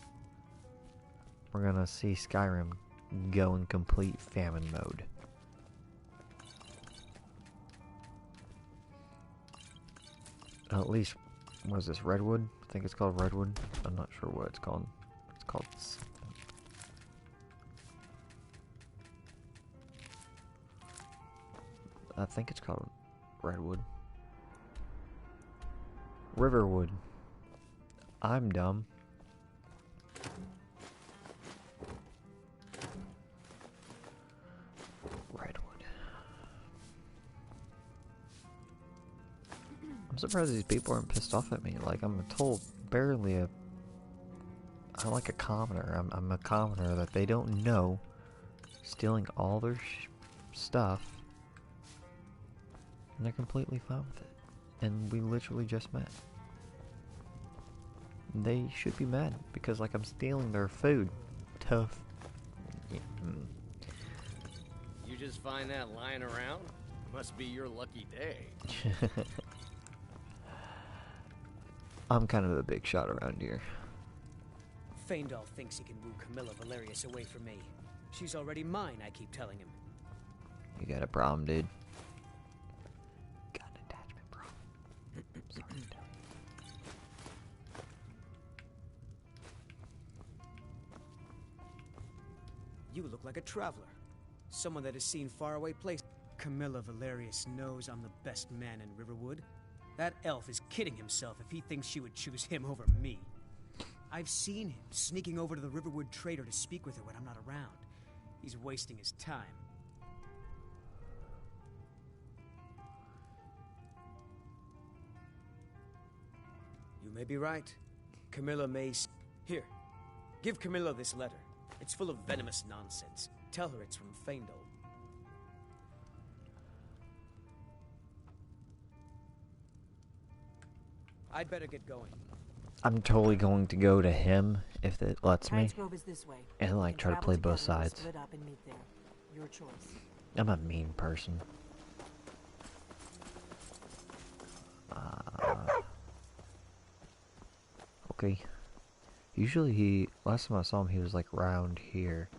We're gonna see Skyrim go in complete famine mode. At least, what is this, Redwood? I think it's called Redwood. I'm not sure what it's called. It's called... I think it's called Redwood. Riverwood. I'm dumb. Redwood. I'm surprised these people aren't pissed off at me. Like, I'm told barely a... I'm like a commoner. I'm a commoner that they don't know. Stealing all their stuff. And they're completely fine with it. And we literally just met. They should be mad because, like, I'm stealing their food. Tough. Yeah. You just find that lying around? Must be your lucky day. I'm kind of a big shot around here. Faendal thinks he can woo Camilla Valerius away from me. She's already mine, I keep telling him. You got a problem, dude. Got an attachment problem. Sorry to tell you. You look like a traveler. Someone that has seen faraway places. Camilla Valerius knows I'm the best man in Riverwood. That elf is kidding himself if he thinks she would choose him over me. I've seen him sneaking over to the Riverwood trader to speak with her when I'm not around. He's wasting his time. You may be right. Camilla may... Here, give Camilla this letter. It's full of venomous nonsense. Tell her it's from Faendal. I'd better get going. I'm totally going to go to him if it lets me. Grove is this way. And, like, try to play both sides. Split up and meet there. Your choice. I'm a mean person. Okay. Usually last time I saw him, he was like around here.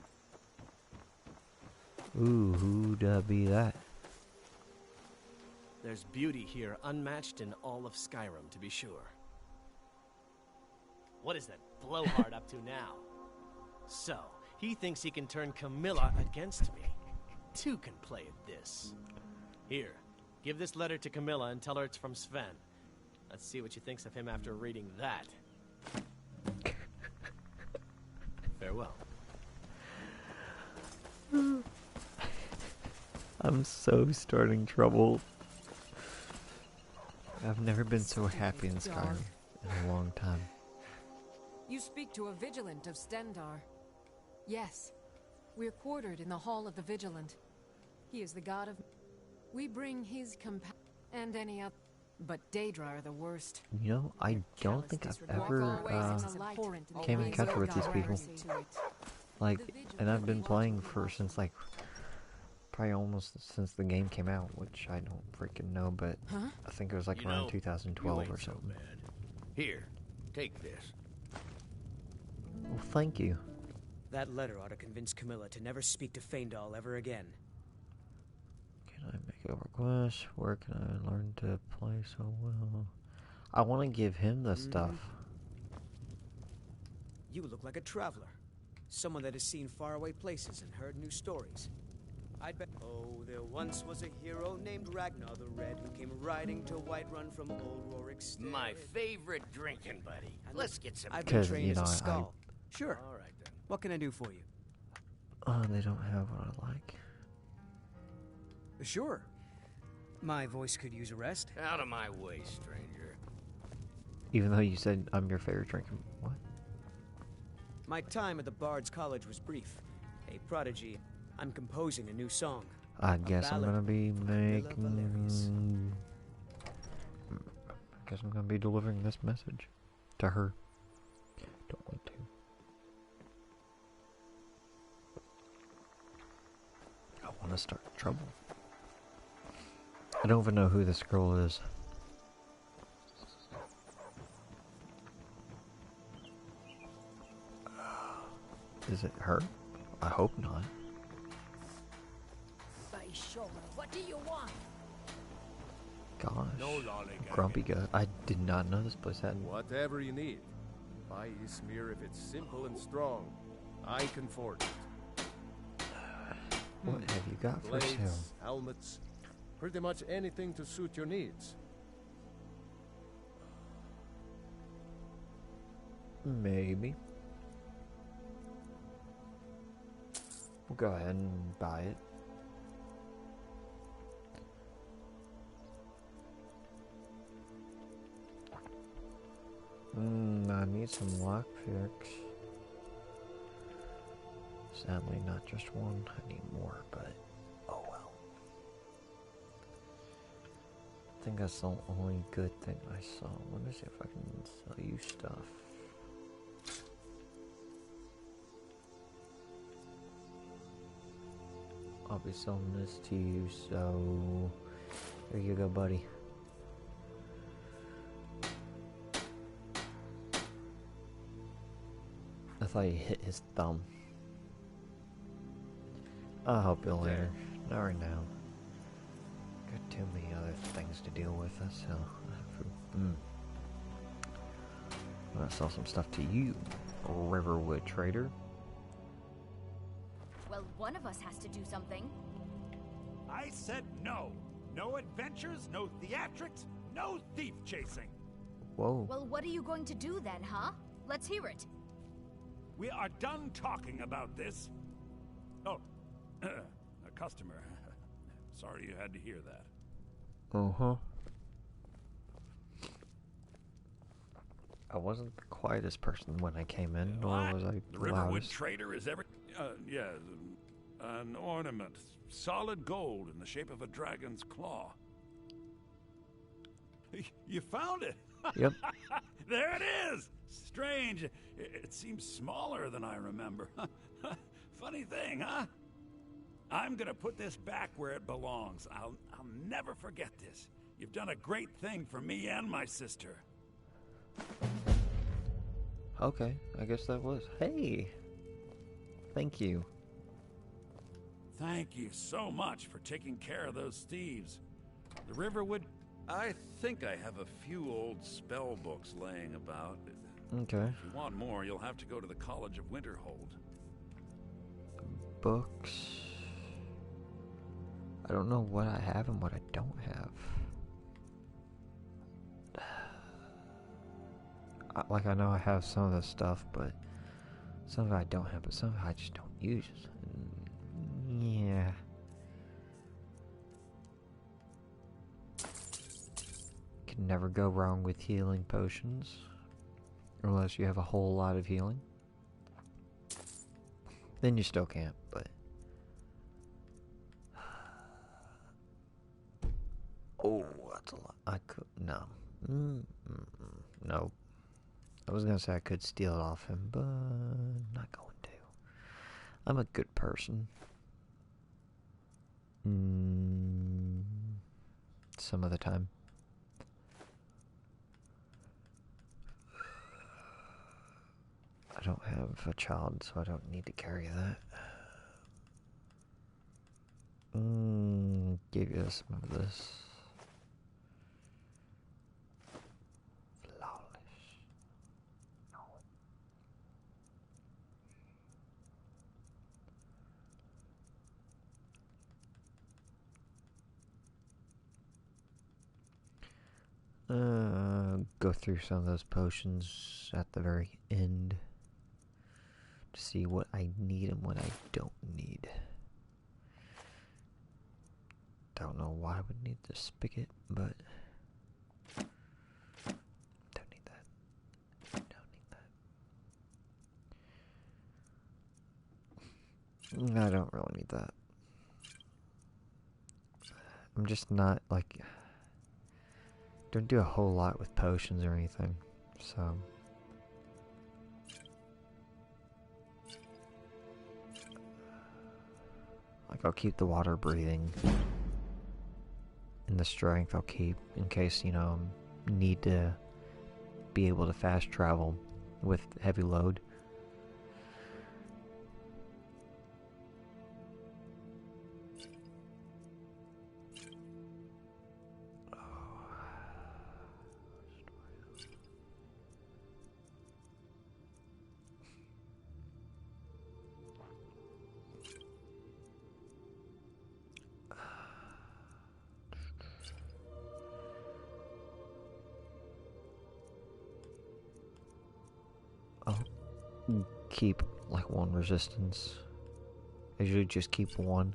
Ooh, who'd be that? There's beauty here unmatched in all of Skyrim, to be sure. What is that blowhard up to now? So, he thinks he can turn Camilla against me. Two can play at this. Here, give this letter to Camilla and tell her it's from Sven. Let's see what she thinks of him after reading that. Farewell. I'm so starting trouble. I've never been so happy in Skyrim in a long time. You speak to a Vigilant of Stendar. Yes. We're quartered in the Hall of the Vigilant. He is the god of... We bring his and any other... But Daedra are the worst. You know, I don't think I've ever came in contact with these people. Like, and I've been playing for since like probably almost since the game came out, which I don't freaking know, but I think it was like around 2012 or something. So bad. Here, take this. Well, thank you. That letter ought to convince Camilla to never speak to Faendal ever again. Can I make a request? Where can I learn to play so well? I want to give him the stuff. You look like a traveler. Someone that has seen faraway places and heard new stories. I'd bet. Oh, there once was a hero named Ragnar the Red who came riding to Whiterun from old Rorik's. My favorite drinking buddy. Let's get some. I've been 'Cause, trained you as know, a skull. Sure. All right then. What can I do for you? Oh, they don't have what I like. Sure. My voice could use a rest. Out of my way, stranger. Even though you said I'm your favorite drinker. What? My time at the Bard's College was brief. A prodigy. I'm composing a new song. I guess I'm ballad. gonna be Valerius. making. I guess I'm gonna be delivering this message to her. Don't want to. I want to start trouble. I don't even know who this girl is. Is it her? I hope not. By shoulder, what do you want? Gosh. No lollygag. Grumpy guy. I did not know this place had. Whatever you need. Buy Ismir if it's simple and strong. I can forge it. What have you got for Blades, sale? helmets, pretty much anything to suit your needs. Maybe. We'll go ahead and buy it. I need some lockpicks. Sadly, not just one. I need more, but oh well. I think that's the only good thing I saw. Let me see if I can sell you stuff. I'll be selling this to you, so here you go, buddy. I thought he hit his thumb. I'll help you later. Not right now. Got too many other things to deal with. That's how. I'm gonna sell some stuff to you, Riverwood trader. Well, one of us has to do something. I said no. No adventures, no theatrics, no thief chasing. Whoa. Well, what are you going to do then, huh? Let's hear it. We are done talking about this. Oh, a customer. Sorry you had to hear that. Uh-huh. I wasn't the quietest person when I came in, nor was I The the Riverwood loudest. Trader is every... yeah, an ornament. Solid gold in the shape of a dragon's claw. You found it? Yep. There it is! Strange. It seems smaller than I remember. Funny thing, huh? I'm gonna put this back where it belongs. I'll never forget this. You've done a great thing for me and my sister. Okay, I guess that was. Hey! Thank you. Thank you so much for taking care of those thieves. The Riverwood... I think I have a few old spell books laying about. Okay. If you want more, you'll have to go to the College of Winterhold. Books. I don't know what I have and what I don't have. Like, I know I have some of this stuff, but Some of it I don't have, but some of it I just don't use. Yeah. Can never go wrong with healing potions. Unless you have a whole lot of healing. Then you still can't, but... Oh, that's a lot. I could... No. No. I was gonna say I could steal it off him, but... not going to. I'm a good person. Some of the time. I don't have a child, so I don't need to carry that. Give you some of this. Flawless. Go through some of those potions at the very end to see what I need and what I don't need. Don't know why I would need the spigot, but don't need that. Don't need that. I don't really need that. I'm just not like... don't do a whole lot with potions or anything, so... like, I'll keep the water breathing. And the strength I'll keep in case, you know, need to be able to fast travel with heavy load. I'll keep like one resistance. I usually just keep one.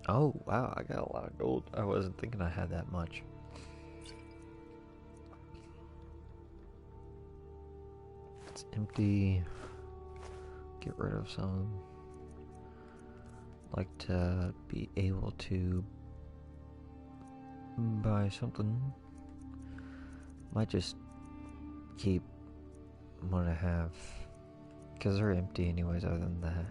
Oh, wow, I got a lot of gold. I wasn't thinking I had that much. It's empty. Get rid of some. Like to be able to buy something. Might just keep what I have. Because they're empty anyways, other than that.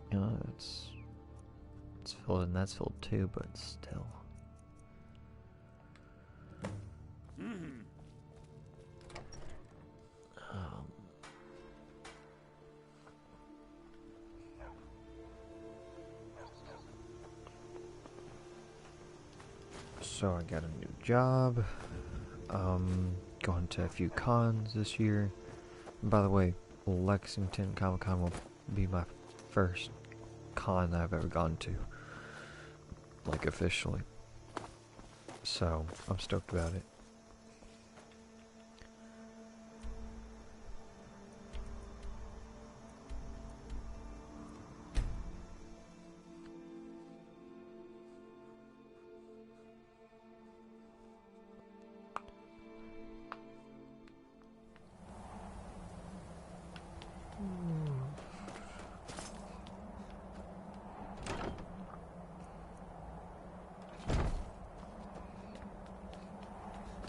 You know, it's filled and that's filled too, but still. So I got a new job. Going to a few cons this year. And by the way, Lexington Comic Con will be my first con I've ever gone to, like officially, so I'm stoked about it.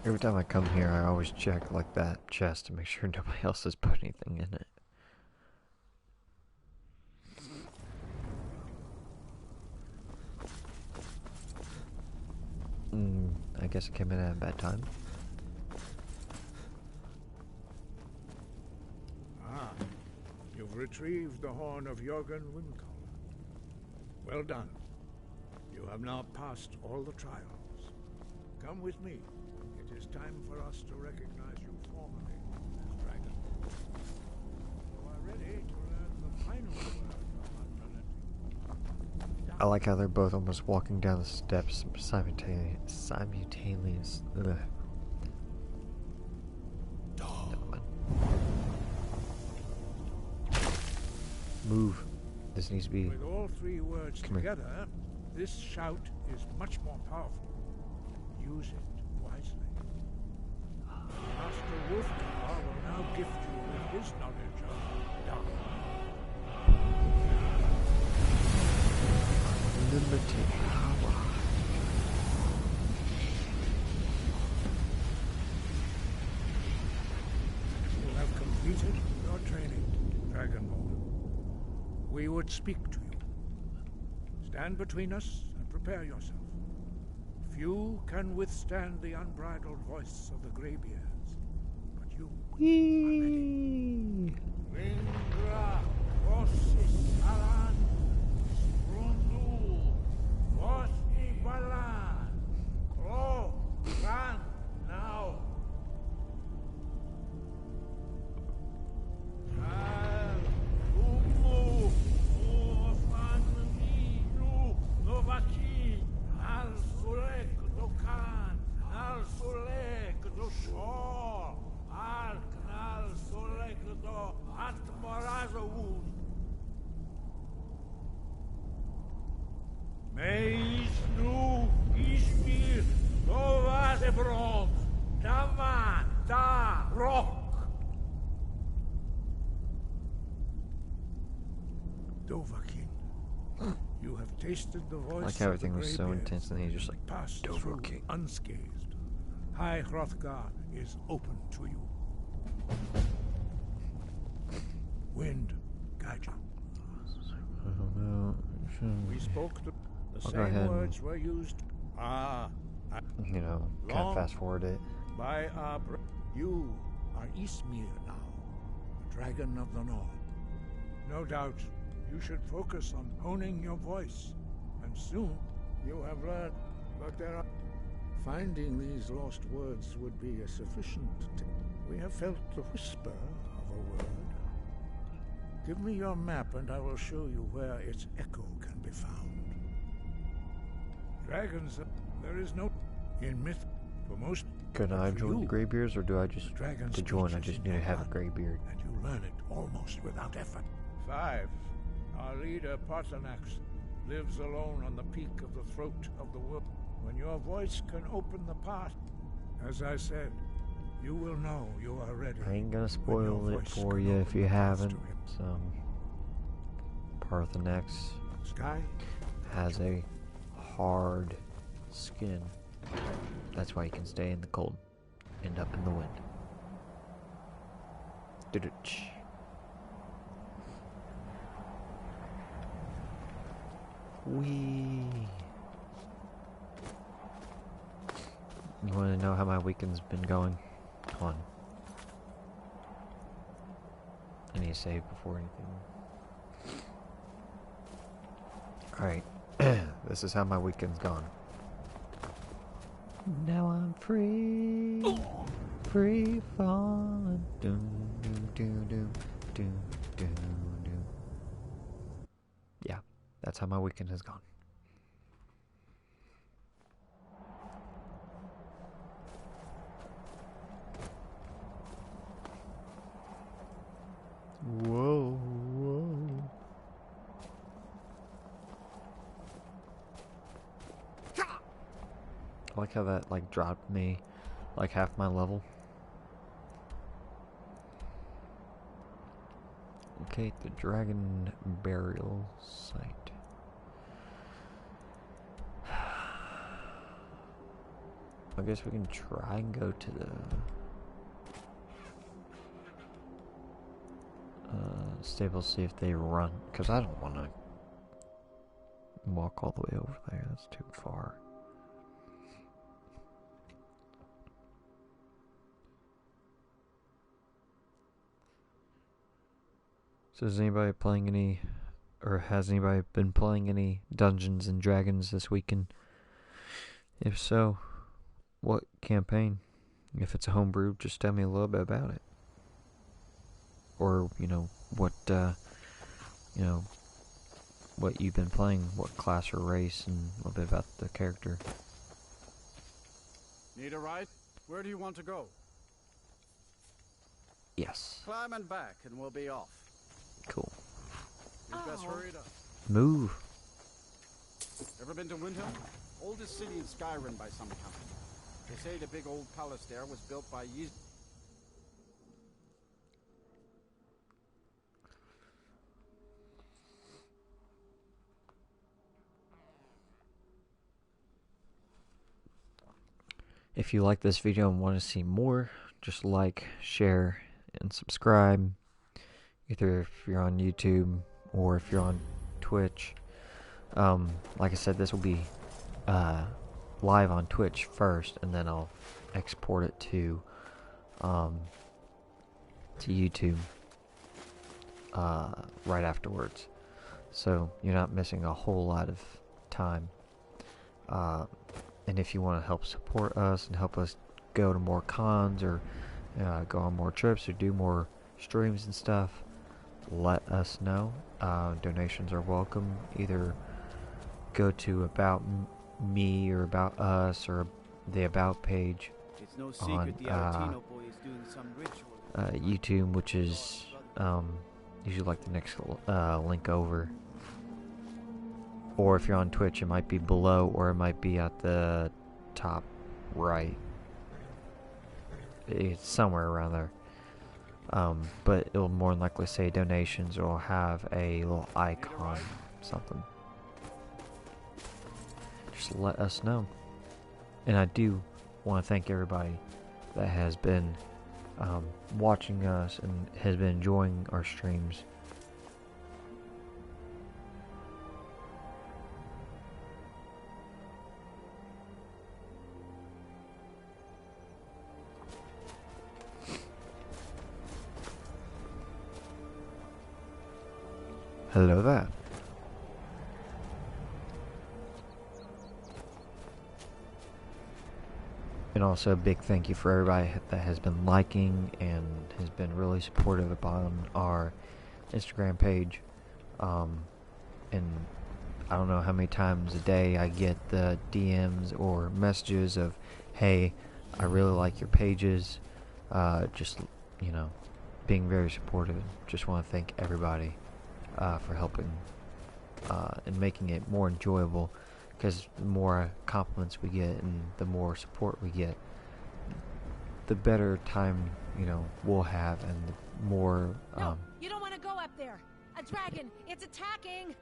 Every time I come here, I always check like that chest to make sure nobody else has put anything in it. I guess I came in at a bad time. Ah, you've retrieved the horn of Jorgen Windcaller. Well done. You have now passed all the trials. Come with me. It is time for us to recognize you formally as Dragon. You are ready to learn the final word of unrelenting. I like how they're both almost walking down the steps simultaneous. Ugh. Move. This needs to be. With all three words together, this shout is much more powerful. Use it wisely. Master Wolfgar will now gift you with his knowledge of dark. Limited power. You have completed your training, Dragonborn. We would speak to you. Stand between us and prepare yourself. Few can withstand the unbridled voice of the Greybeards, but you are ready. Wingra, Vosis, Alan, Sprundul, Vos Ibalan, Klo, Ran, now. Novaki, Al Sulek, Dokan, Al Sulek, Doshor, Al Knal Sulek, Do Atmorazawun. Meisnu, Ishmir, Novazebron, Daman, Da, Rock. Dovahkiin. You have tasted the voice Like how everything of the was so Greybeards. intense and then he just like Passed through unscathed. High Hrothgar is open to you. Wind, guide you. We spoke the I'll go ahead same and, words were used. you know, kind of fast forward it. By our you are Ismir now, the dragon of the north. No doubt you should focus on honing your voice, and soon you have learned. But there are finding these lost words would be a sufficient. We have felt the whisper of a word. Give me your map, and I will show you where its echo can be found. Dragons, there is no in myth for most. Could I join the Greybeards, or do I just to join? I just need to have a Greybeard. And you learn it almost without effort. 5. Our leader, Parthenax, lives alone on the peak of the throat of the world. When your voice can open the path, as I said, you will know you are ready. I ain't gonna spoil it for you if you haven't. So, Parthenax has a hard skin. That's why he can stay in the cold, end up in the wind. Do-do-ch. Wee. You want to know how my weekend's been going? Come on. I need to save before anything. Alright. This is how my weekend's gone. Now I'm free. Free falling. Doom, doom, doom, doom, doom, doom, doom. Yeah, that's how my weekend has gone. Whoa, whoa. I like how that like dropped me like half my level. Okay, the dragon burial site. I guess we can try and go to the stable, see if they run, because I don't want to walk all the way over there. That's too far. So is anybody playing any or has anybody been playing any Dungeons and Dragons this weekend? If so, what campaign? If it's a homebrew, just tell me a little bit about it. Or, what, what you've been playing, what class or race, and a little bit about the character. Need a ride? Where do you want to go? Yes. Climb and back, and we'll be off. Cool. You'd best hurry it up. Move. Ever been to Windhelm? Oldest city in Skyrim by some count. They say the big old palace there was built by If you like this video and want to see more, just like, share, and subscribe. Either if you're on YouTube or if you're on Twitch. Like I said, this will be live on Twitch first, and then I'll export it to YouTube right afterwards. So you're not missing a whole lot of time. And if you want to help support us and help us go to more cons or go on more trips or do more streams and stuff, let us know. Donations are welcome. Either go to About Me or About Us or the About page It's no on secret the Aretino boy is doing some ritual. YouTube, which is usually like the next link over. Or if you're on Twitch, it might be below, or it might be at the top right. It's somewhere around there. But it'll more than likely say donations, or it'll have a little icon, something. Just let us know. And I do want to thank everybody that has been watching us and has been enjoying our streams. Hello there. And also a big thank you for everybody that has been liking and has been really supportive upon our Instagram page. And I don't know how many times a day I get the DMs or messages of, hey, I really like your pages. Just, being very supportive. Just want to thank everybody for helping and making it more enjoyable, because the more compliments we get and the more support we get, the better time we'll have, and the more No, you don't want to go up there. A dragon, it's attacking.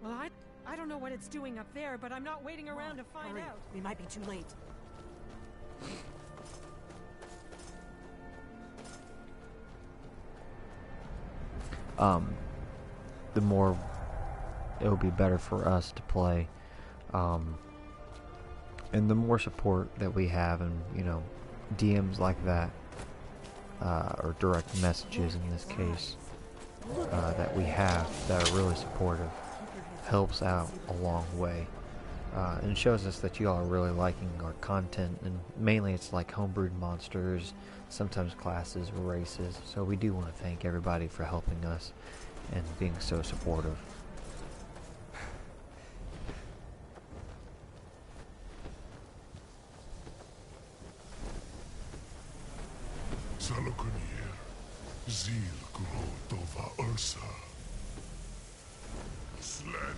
Well, I don't know what it's doing up there, but I'm not waiting around to find out. We might be too late. the more it'll be better for us to play, and the more support that we have, and DMs like that, or direct messages in this case, that we have that are really supportive, helps out a long way, and shows us that you all are really liking our content. And mainly it's like homebrewed monsters, sometimes classes or races. So we do want to thank everybody for helping us and being so supportive. Salokunir, Zil Grotova Ursa. Slen.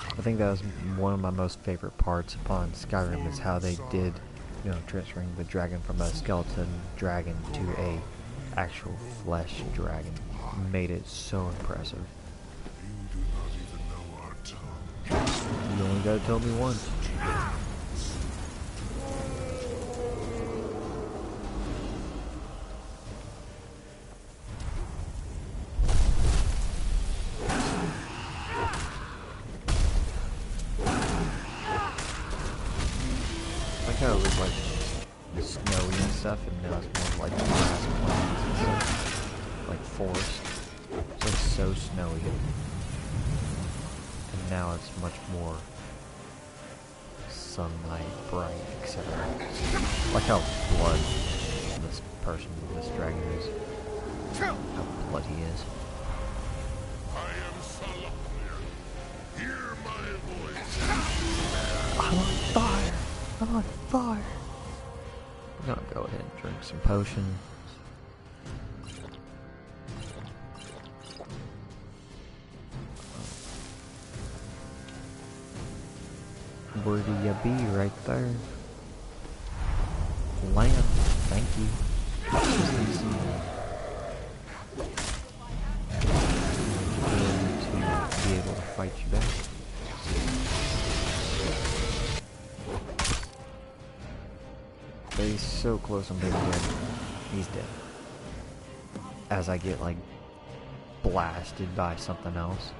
I think that was one of my most favorite parts upon Skyrim, is how they did, transferring the dragon from a skeleton dragon to a actual flesh dragon. Made it so impressive. You do not even know our gotta tell me once. Like how it was like snowy and stuff, and now it's more like grass plains and stuff, like forest. It's like so snowy, and now it's much more sunlight, bright, etc. Like how blood this person, this dragon is, how bloody he is. I am Salaknir. Hear my voice. I'm on fire! I'm on fire! I'm gonna go ahead and drink some potion. Where do you be? Right there. Lamb, thank you. To be able to fight you back. But he's so close on being dead. He's dead. As I get like blasted by something else.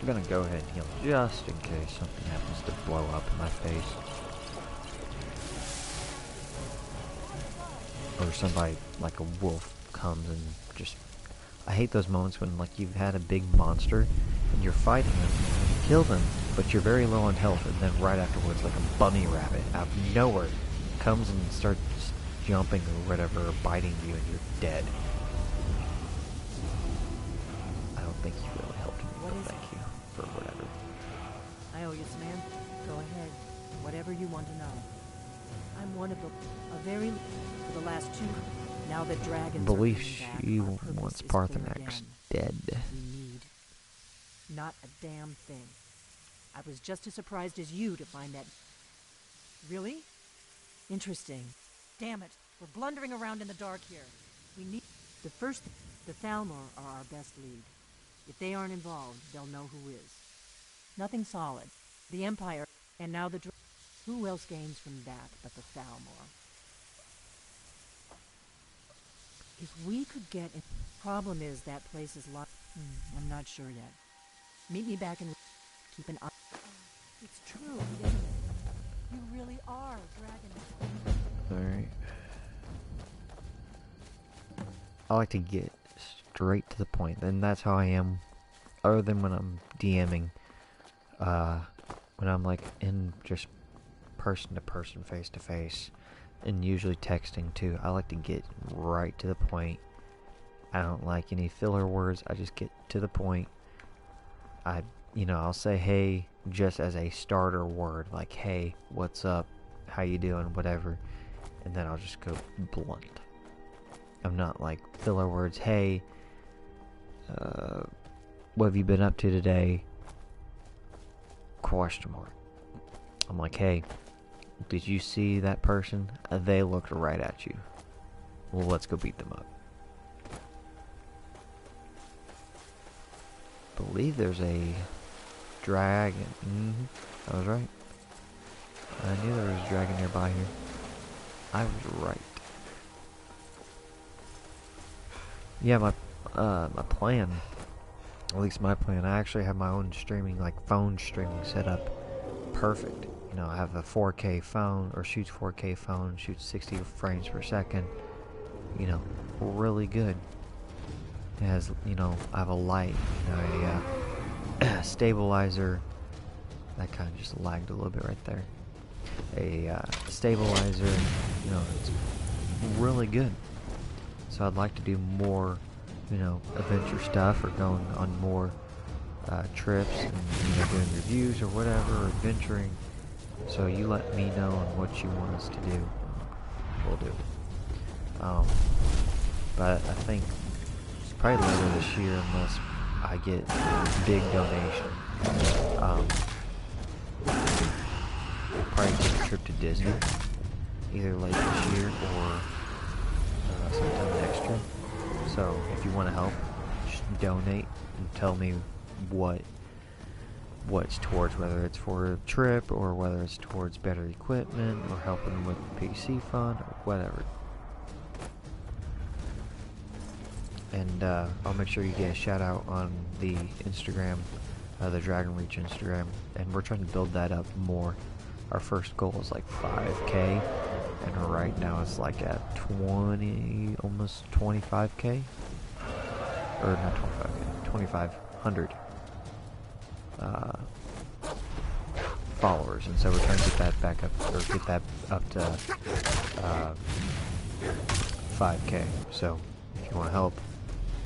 I'm gonna go ahead and heal just in case something happens to blow up in my face. Or somebody, like a wolf, comes and just... I hate those moments when like you've had a big monster and you're fighting them, you kill them, but you're very low on health, and then right afterwards like a bunny rabbit out of nowhere comes and starts jumping or whatever, or biting you, and you're dead. I don't think you really helped me, but thank you for whatever. I owe you, man. Go ahead. Whatever you want to know. I'm one of a very... for the last two... Now that dragons believe are she wants Parthenax dead. We need not a damn thing. I was just as surprised as you to find that. Really? Interesting. Damn it. We're blundering around in the dark here. We need... The Thalmor are our best lead. If they aren't involved, they'll know who is. Nothing solid. The Empire, and now the... Who else gains from that but the Thalmor? If we could get... Problem is that place is locked... I'm not sure yet. Meet me back and keep an eye... It's true, isn't it? You really are Dragonreach. Alright. I like to get straight to the point, and that's how I am, other than when I'm DMing. When I'm like in just person to person, face to face, and usually texting too. I like to get right to the point. I don't like any filler words. I just get to the point. I'll say hey just as a starter word, like hey, what's up, how you doing, whatever, and then I'll just go blunt. I'm not like filler words. Hey, what have you been up to today? Question mark. I'm like, hey, did you see that person? They looked right at you. Well, let's go beat them up. Believe there's a dragon. I was right. I knew there was a dragon nearby here. I was right. Yeah, my plan, at least my plan, I actually have my own streaming, like phone streaming set up perfect. I have a 4K phone, or shoots 4K phone, shoots 60 frames per second. Really good. It has, I have a light, a stabilizer. That kind of just lagged a little bit right there. A stabilizer, it's really good. So I'd like to do more, adventure stuff, or going on more trips and doing reviews or whatever, or adventuring. So you let me know on what you want us to do. We'll do it. But I think it's probably later this year, unless I get big donation. Probably take a trip to Disney, either late this year or sometime next year. So So if you want to help, just donate and tell me what it's towards, whether it's for a trip or whether it's towards better equipment or helping with the PC fund or whatever. And I'll make sure you get a shout out on the Instagram, the Dragonreach Instagram, and we're trying to build that up more. Our first goal is like 5K, and right now it's like at 20, almost 25K, or not 25K, 2,500 followers, and so we're trying to get that back up, or get that up to 5K. So if you want to help,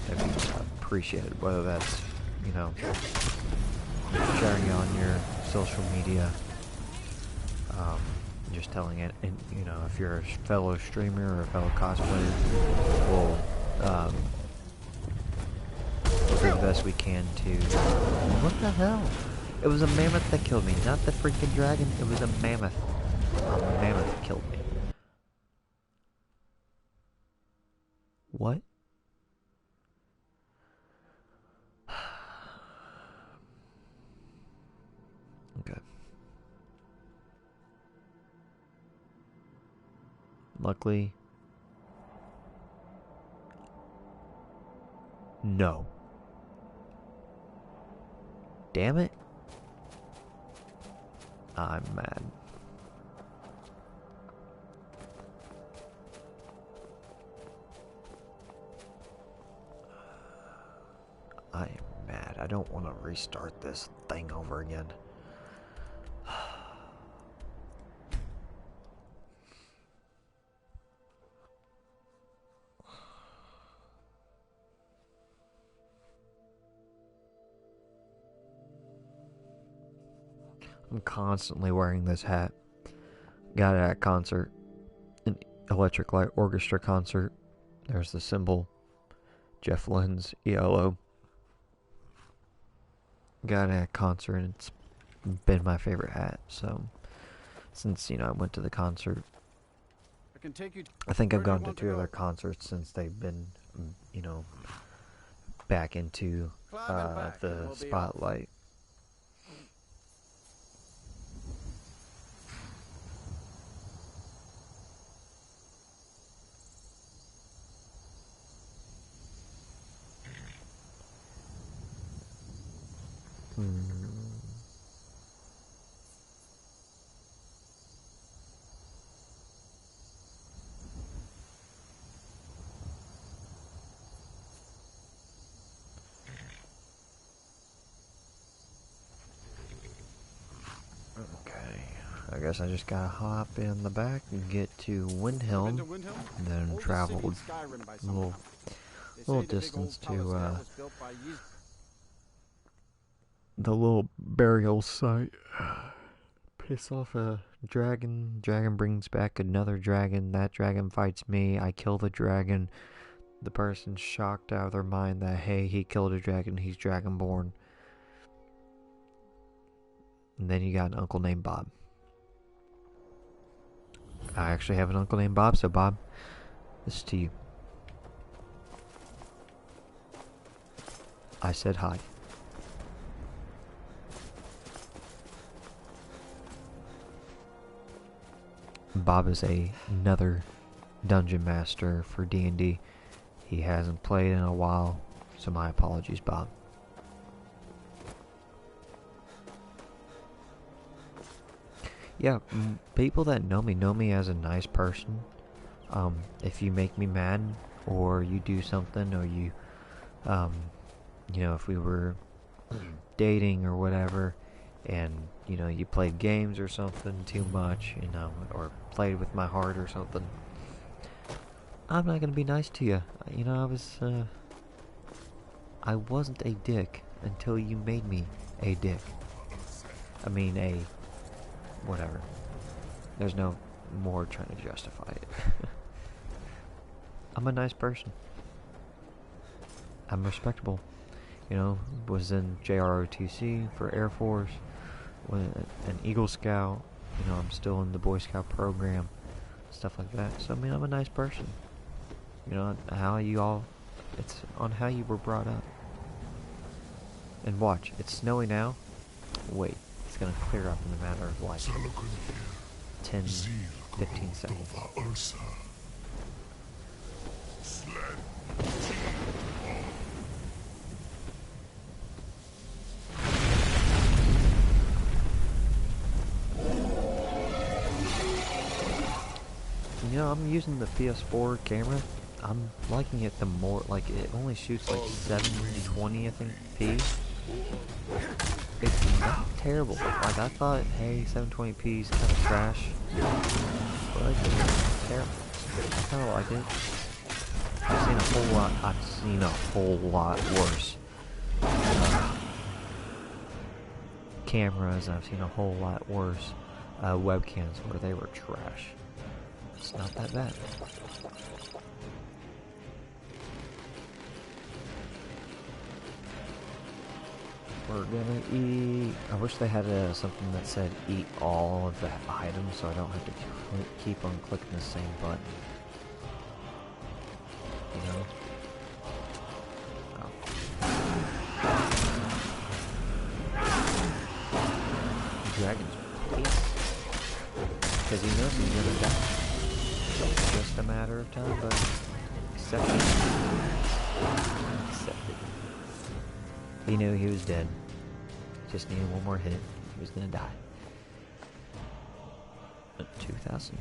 that'd be appreciated. Whether that's, you know, sharing it on your social media, just telling it, and you know, if you're a fellow streamer or a fellow cosplayer, we'll do the best we can to. What the hell? It was a mammoth that killed me, not the freaking dragon. It was a mammoth. A mammoth killed me. What? Okay. Luckily. No. Damn it. I'm mad. I am mad. I don't want to restart this thing over again. I'm constantly wearing this hat. Got it at a concert. An Electric Light Orchestra concert. There's the symbol. Jeff Lynne's ELO. Got it at a concert, and it's been my favorite hat. So, since, you know, I went to the concert, I think I've gone to 2 other concerts since they've been, you know, back into the spotlight. I guess I just gotta hop in the back and get to Windhelm, and then travel a little distance to the little burial site. Piss off a dragon. Dragon brings back another dragon. That dragon fights me. I kill the dragon. The person's shocked out of their mind that, hey, he killed a dragon. He's dragonborn. And then you got an uncle named Bob. I actually have an uncle named Bob, so Bob, this is to you. I said hi. Bob is another dungeon master for D&D. He hasn't played in a while, so my apologies, Bob. Yeah, people that know me as a nice person. If you make me mad, or you do something, or you, you know, if we were dating or whatever, and, you know, you played games or something too much, you know, or played with my heart or something, I'm not gonna be nice to you. You know, I wasn't a dick until you made me a dick. I mean, whatever. There's no more trying to justify it. I'm a nice person. I'm respectable. You know, was in JROTC for Air Force, an Eagle Scout. You know, I'm still in the Boy Scout program, stuff like that. So, I mean, I'm a nice person. You know, how you all It's on how you were brought up. And watch, it's snowy now. Wait, it's gonna clear up in a matter of like 10, 15 seconds. You know, I'm using the PS4 camera. I'm liking it the more, like, it only shoots like 720, I think, P. It's not terrible. Like, I thought, hey, 720p is kind of trash. But it's terrible. I kind of like it. I've seen a whole lot worse cameras. I've seen a whole lot worse webcams where they were trash. It's not that bad. We're gonna eat. I wish they had something that said eat all of the items so I don't have to keep on clicking the same button. You know? The dragon's pissed. Because he knows he's gonna die. It's just a matter of time, but accept it. Accept it. He knew he was dead. Just needed one more hit. He was gonna die. 2,000.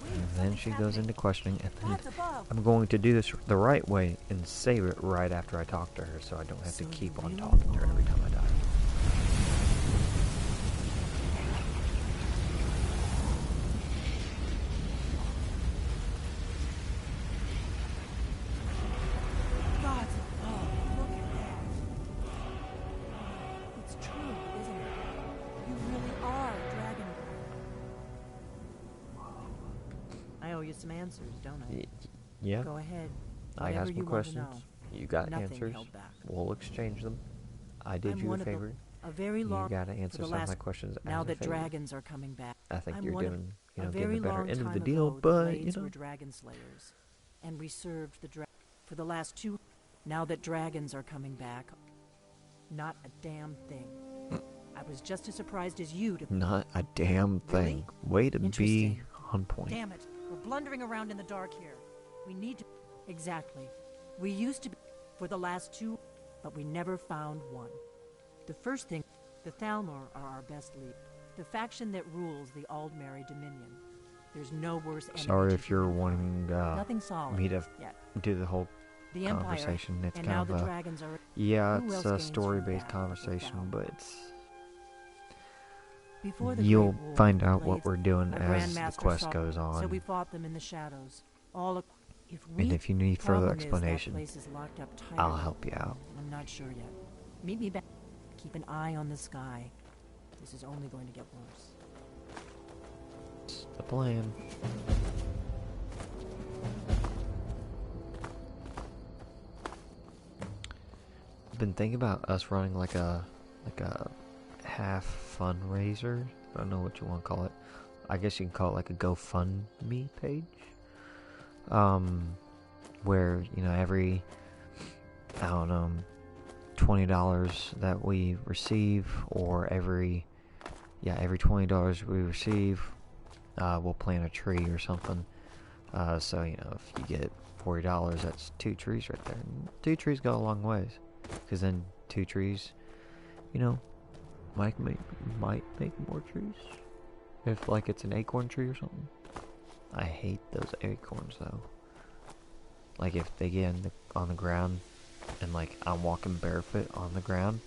And then she goes into questioning, and then I'm going to do this the right way and save it right after I talk to her, so I don't have to keep on talking to her every time I die. Some answers, don't I? Yeah. Go ahead. I got some questions. You got Nothing answers. held back. We'll exchange them. I did you a favor. A very long. You got to answer some of my questions. Now as that a favor. dragons are coming back, I think you're doing, you know, a getting very a better long end of time the deal, ago, but blades you know. were dragon slayers, and we served the for the last 2. Now that dragons are coming back, not a damn thing. I was just as surprised as you to. Not a damn thing. Way to be on point. Damn it! We're blundering around in the dark here. We need to. Exactly. We used to be for the last 2, but we never found one. The first thing, the Thalmor are our best lead. The faction that rules the Aldmeri Dominion. There's no worse enemy. Sorry if you're wanting nothing solid me to yet. Do the whole the Empire, conversation. It's and kind now of the a dragons are. yeah, Who it's else a gains story-based from that conversation, but it's. Before the You'll Great War, find out blades, what we're doing our as the Grandmaster quest saw goes on. So we fought them in the shadows. All. And if you need further Problem is, that explanation, place is locked up I'll tightly. help you out. I'm not sure yet. Meet me back. Keep an eye on the sky. This is only going to get worse. It's the plan. I've been thinking about us running like a half fundraiser. I don't know what you want to call it. I guess you can call it like a GoFundMe page. Where, you know, every, I don't know, $20 that we receive, or every $20 we receive, we'll plant a tree or something. So, you know, if you get $40, that's 2 trees right there. And 2 trees go a long ways, because then 2 trees, you know, might make more trees. If, like, it's an acorn tree or something. I hate those acorns, though. Like, if they get on the ground, and, like, I'm walking barefoot on the ground.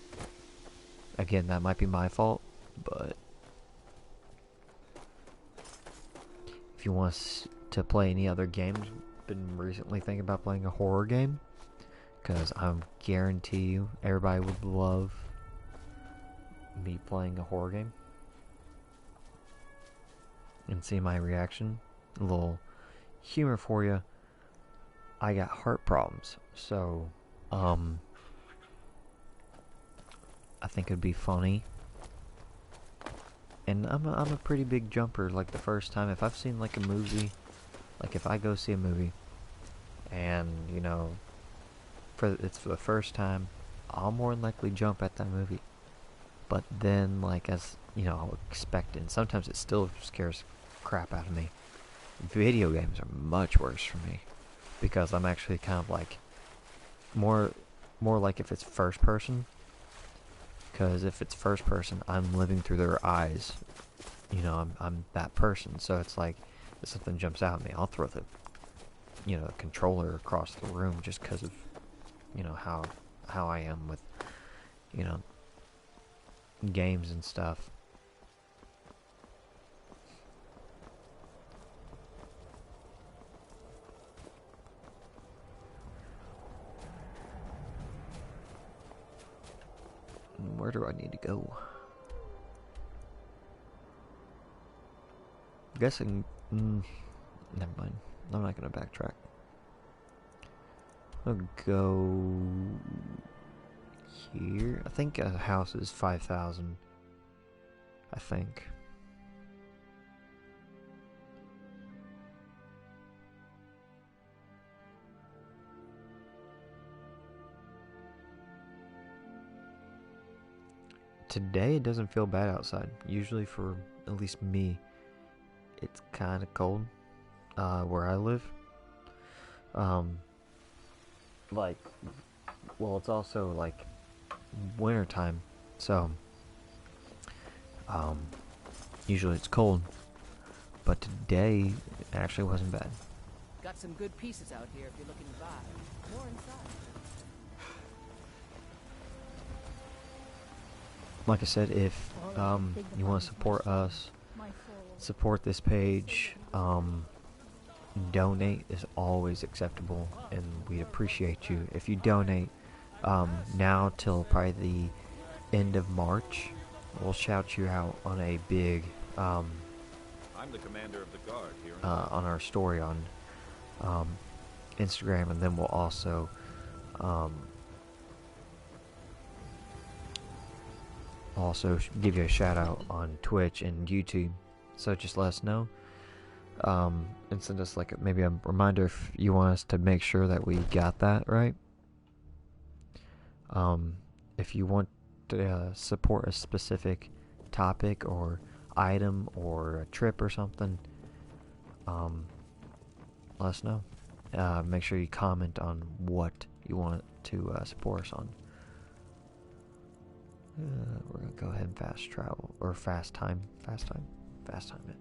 Again, that might be my fault, but... If you want us to play any other games, been recently thinking about playing a horror game. Because I guarantee you, everybody would love me playing a horror game. And see my reaction. A little humor for you. I got heart problems, so I think it'd be funny. And I'm a pretty big jumper. Like, the first time, if I've seen like a movie, like if I go see a movie and you know, it's for the first time, I'll more than likely jump at that movie. But then, like, as you know, I'll expect it. And sometimes it still scares crap out of me. Video games are much worse for me because I'm actually kind of like more like if it's first person. Because if it's first person, I'm living through their eyes. You know, I'm that person. So it's like if something jumps out at me, I'll throw the controller across the room just because of how I am with games and stuff. Where do I need to go? I'm guessing. Never mind. I'm not gonna backtrack. I'll go here. I think a house is 5,000. I think. Today it doesn't feel bad outside. Usually for at least me, it's kind of cold where I live. It's also like winter time, so usually it's cold, but today it actually wasn't bad. Got some good pieces out here if you're looking to buy. More inside. Like I said, if you want to support us, support this page, donate is always acceptable, and we appreciate you. If you donate now till probably the end of March, we'll shout you out on a big I'm the commander of the guard here on our story on Instagram, and then we'll also give you a shout out on Twitch and YouTube. So just let us know, and send us like maybe a reminder if you want us to make sure that we got that right. If you want to support a specific topic or item or a trip or something, let us know. Make sure you comment on what you want to support us on. We're gonna go ahead and fast time it.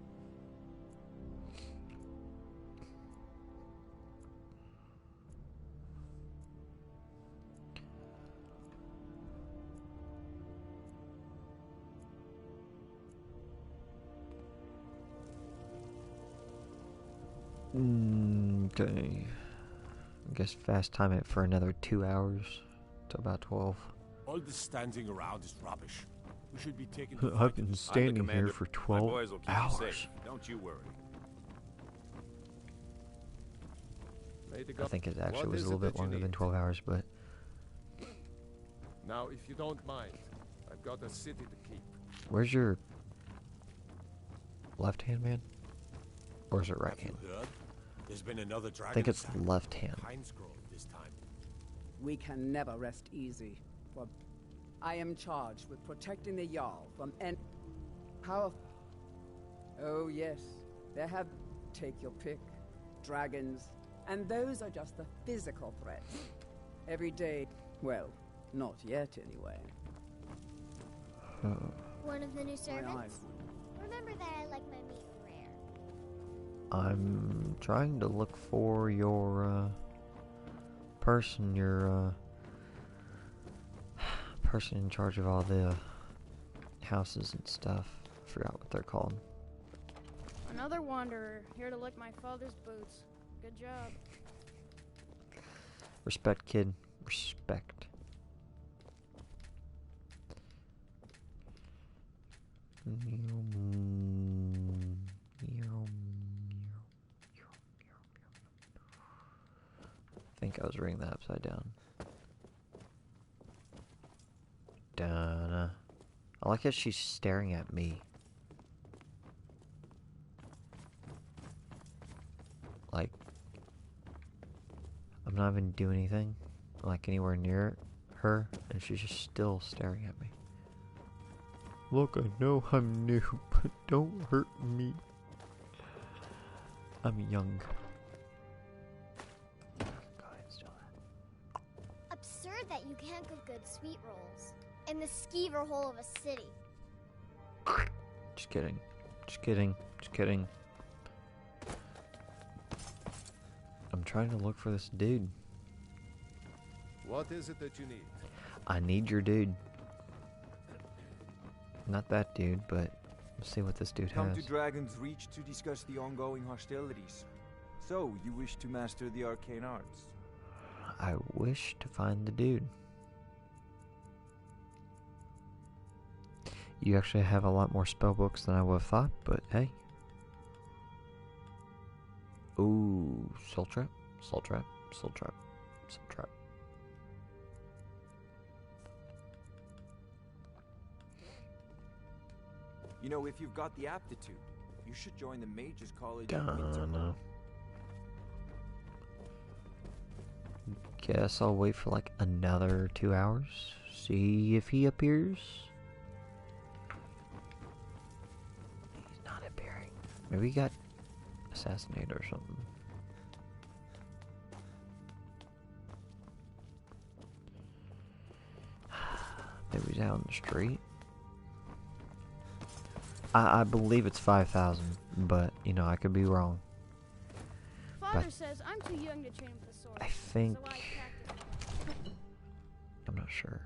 Okay. I guess fast time it for another 2 hours to about 12. All this standing around is rubbish. We should be taking. I've been standing here for 12 hours. Don't you worry. I think it actually was a little bit longer than 12 hours, but now, if you don't mind, I've got a city to keep. Where's your left hand, man? Or is it right hand? There's been another dragon. I think it's left hand. This time. We can never rest easy, for I am charged with protecting the Jarl from powerful. Oh yes, there have, take your pick, dragons, and those are just the physical threats. Every day, well, not yet anyway. One of the new servants? Remember that I like my meat rare. I'm trying to look for your person in charge of all the houses and stuff. I forgot what they're called. Another wanderer, here to lick my father's boots. Good job. Respect, kid. Respect. I think I was reading that upside down. Donna. I like how she's staring at me. Like, I'm not even doing anything, like anywhere near her, and she's just still staring at me. Look, I know I'm new, but don't hurt me. I'm young. Go ahead, steal that. Absurd that you can't cook good sweet rolls in the skeever hole of a city. Just kidding. Just kidding. Just kidding. I'm trying to look for this dude. What is it that you need? I need your dude. Not that dude, but let's see what this dude Come has. to Dragonreach to discuss the ongoing hostilities. So, you wish to master the arcane arts? I wish to find the dude. You actually have a lot more spell books than I would have thought, but hey. Ooh, soul trap, soul trap, soul trap, soul trap. You know, if you've got the aptitude, you should join the Mages College. Dunno. Guess I'll wait for like another 2 hours. See if he appears. He's not appearing. Maybe he got assassinated or something. Maybe he's out on the street. I believe it's 5,000, but you know I could be wrong. Father says I'm too young to train with the sword. I think so I practice. I'm not sure.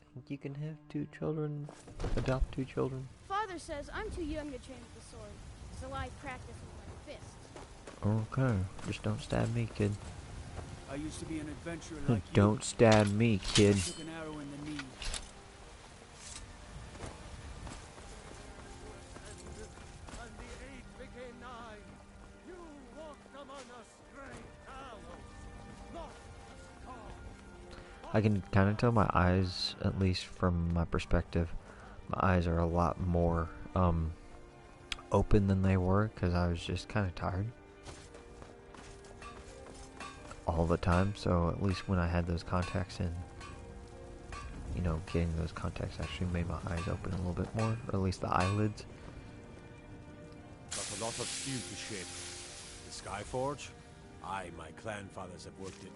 I think you can have 2 children, adopt 2 children. Father says I'm too young to train with the sword, so I practice with my fists. Okay, just don't stab me, kid. I used to be an adventurer like you. Don't stab me, kid. I took an arrow in the knee. I can kind of tell my eyes, at least from my perspective, my eyes are a lot more open than they were because I was just kind of tired all the time. So at least when I had those contacts in, you know, getting those contacts actually made my eyes open a little bit more, or at least the eyelids. Got a lot of steel to shape. The Skyforge? Aye, my clan fathers have worked it.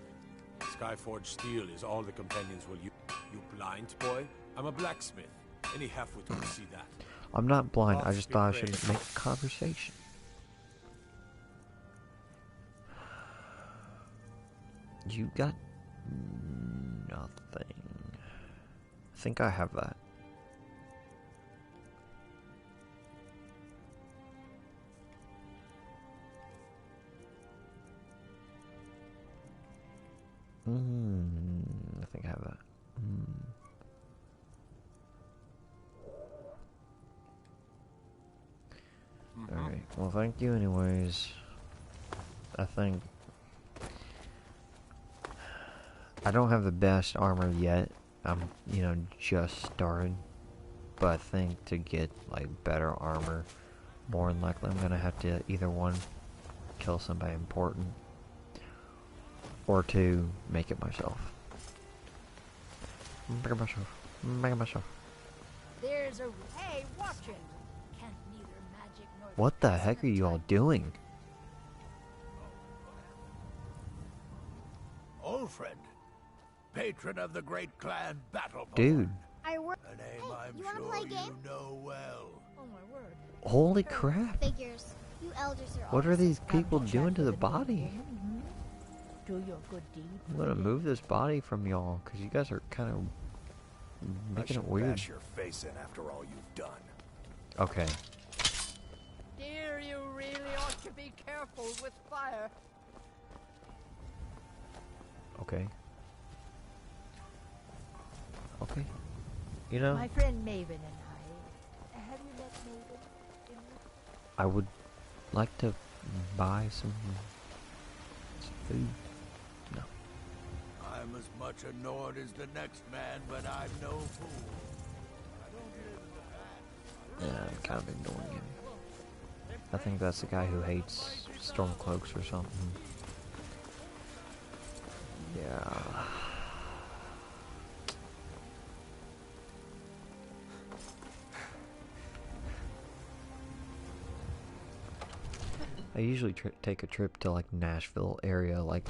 Skyforge steel is all the companions will use. You blind boy? I'm a blacksmith. Any halfwit will see that. I'm not blind, I just thought I should make a conversation. You got nothing. I think I have that. I think I have that. Alright, well thank you anyways. I think I don't have the best armor yet. I'm, you know, just started. But I think to get like better armor, more than likely I'm gonna have to either one, kill somebody important, or 2, make it myself. Make it myself. Make it myself. There's a hey, watch it. Can't neither magic nor What the heck are you all doing? Old friend, patron of the great clan Battleborn. Dude. I work. A name I'm you wanna sure play a game? you know well. Oh my word. Holy crap. Figures. You elders are What are always these people doing to the body? do your good deed. I'm gonna move this body from y'all, because you guys are kind of making it weird. Bash your face in after all you've done. Okay. Dear, you really ought to be careful with fire. Okay. Okay. You know, My friend Maven and I. Have you met Maven? I would like to buy some food. No. I'm as much annoyed as the next man, but I'm no fool. Yeah, I'm kind of ignoring him. I think that's the guy who hates Stormcloaks or something. Yeah. I usually take a trip to like Nashville area. Like,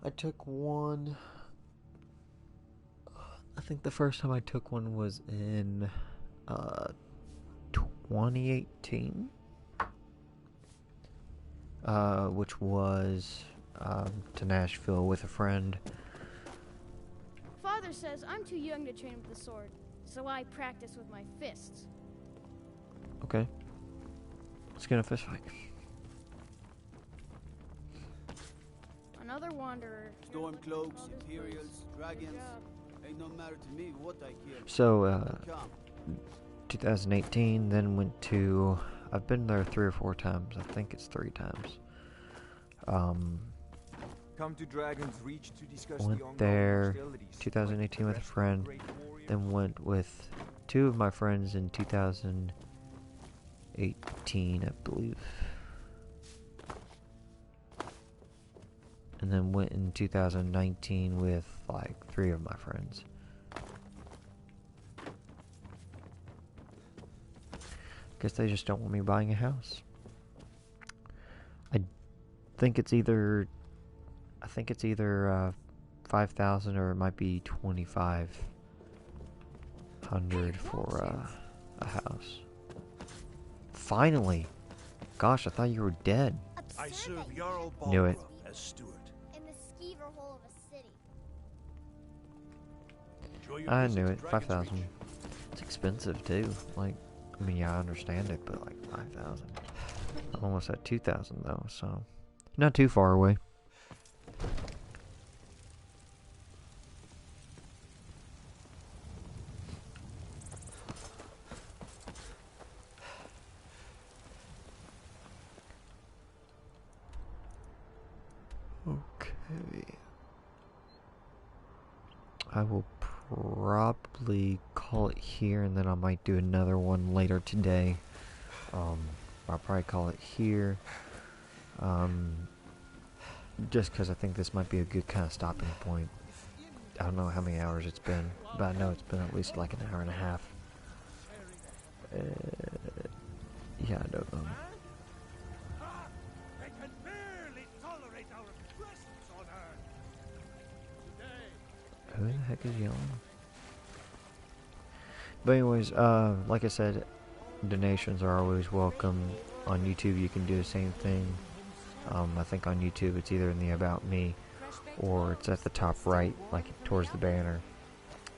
I took one. I think the first time I took one was in 2018, which was to Nashville with a friend. Father says I'm too young to train with the sword, so I practice with my fists. Okay. Let's get a fist fight. Another wanderer. Stormcloaks, Imperials, dragons. Ain't no matter to me what I hear. So, 2018, then went to... I've been there 3 or 4 times. I think it's 3 times. Come to Dragonreach to discuss went the ongoing there hostilities. 2018 with a friend. Then went with 2 of my friends in 2018, I believe. And then went in 2019 with like 3 of my friends. Guess they just don't want me buying a house. I think it's either 5,000 or it might be 2,500 for a house. Finally! Gosh, I thought you were dead. I serve Jarl Knew it. Balgruuf as steward. In the skeever hole of a city. Enjoy your I visit knew to it. 5,000. It's expensive too. Like, I mean, yeah, I understand it, but like 5,000. I'm almost at 2,000 though, so not too far away. Okay. I will probably call it here, and then I might do another one later today. I'll probably call it here. Just because I think this might be a good kind of stopping point. I don't know how many hours it's been, but I know it's been at least like an hour and a half. Yeah, I don't know. They can barely tolerate our presence on Earth. Today, Who the heck is yelling? But anyways, like I said, donations are always welcome. On YouTube, you can do the same thing. I think on YouTube, it's either in the About Me, or it's at the top right, like towards the banner.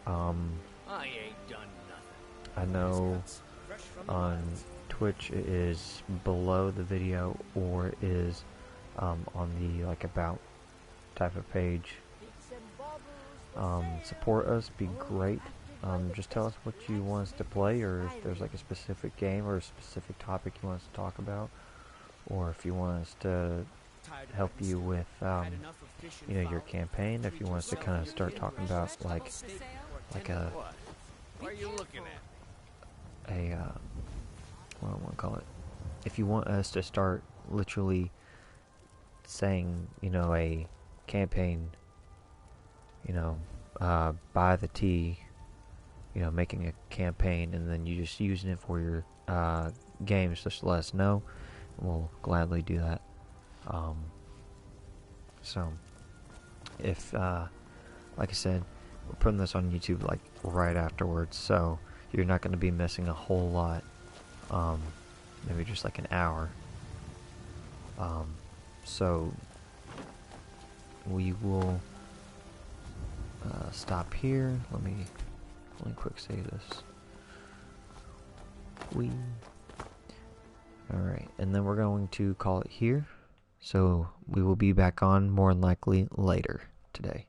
I ain't done nothing. I know on Twitch it is below the video, or it is on the like About type of page. Support us, be great. Just tell us what you want us to play, or if there's like a specific game or a specific topic you want us to talk about, or if you want us to help you with you know, your campaign. If you want us to kind of start talking about like a What are you looking at? what do I want to call it? If you want us to start literally saying, you know, a campaign, you know, buy the tea, you know, making a campaign, and then you just using it for your games, just let us know. We'll gladly do that. So, if, like I said, we're putting this on YouTube like right afterwards, so you're not going to be missing a whole lot. Maybe just like an hour. So we will stop here. Let me quick save this. Alright, and then we're going to call it here. So we will be back on more than likely later today.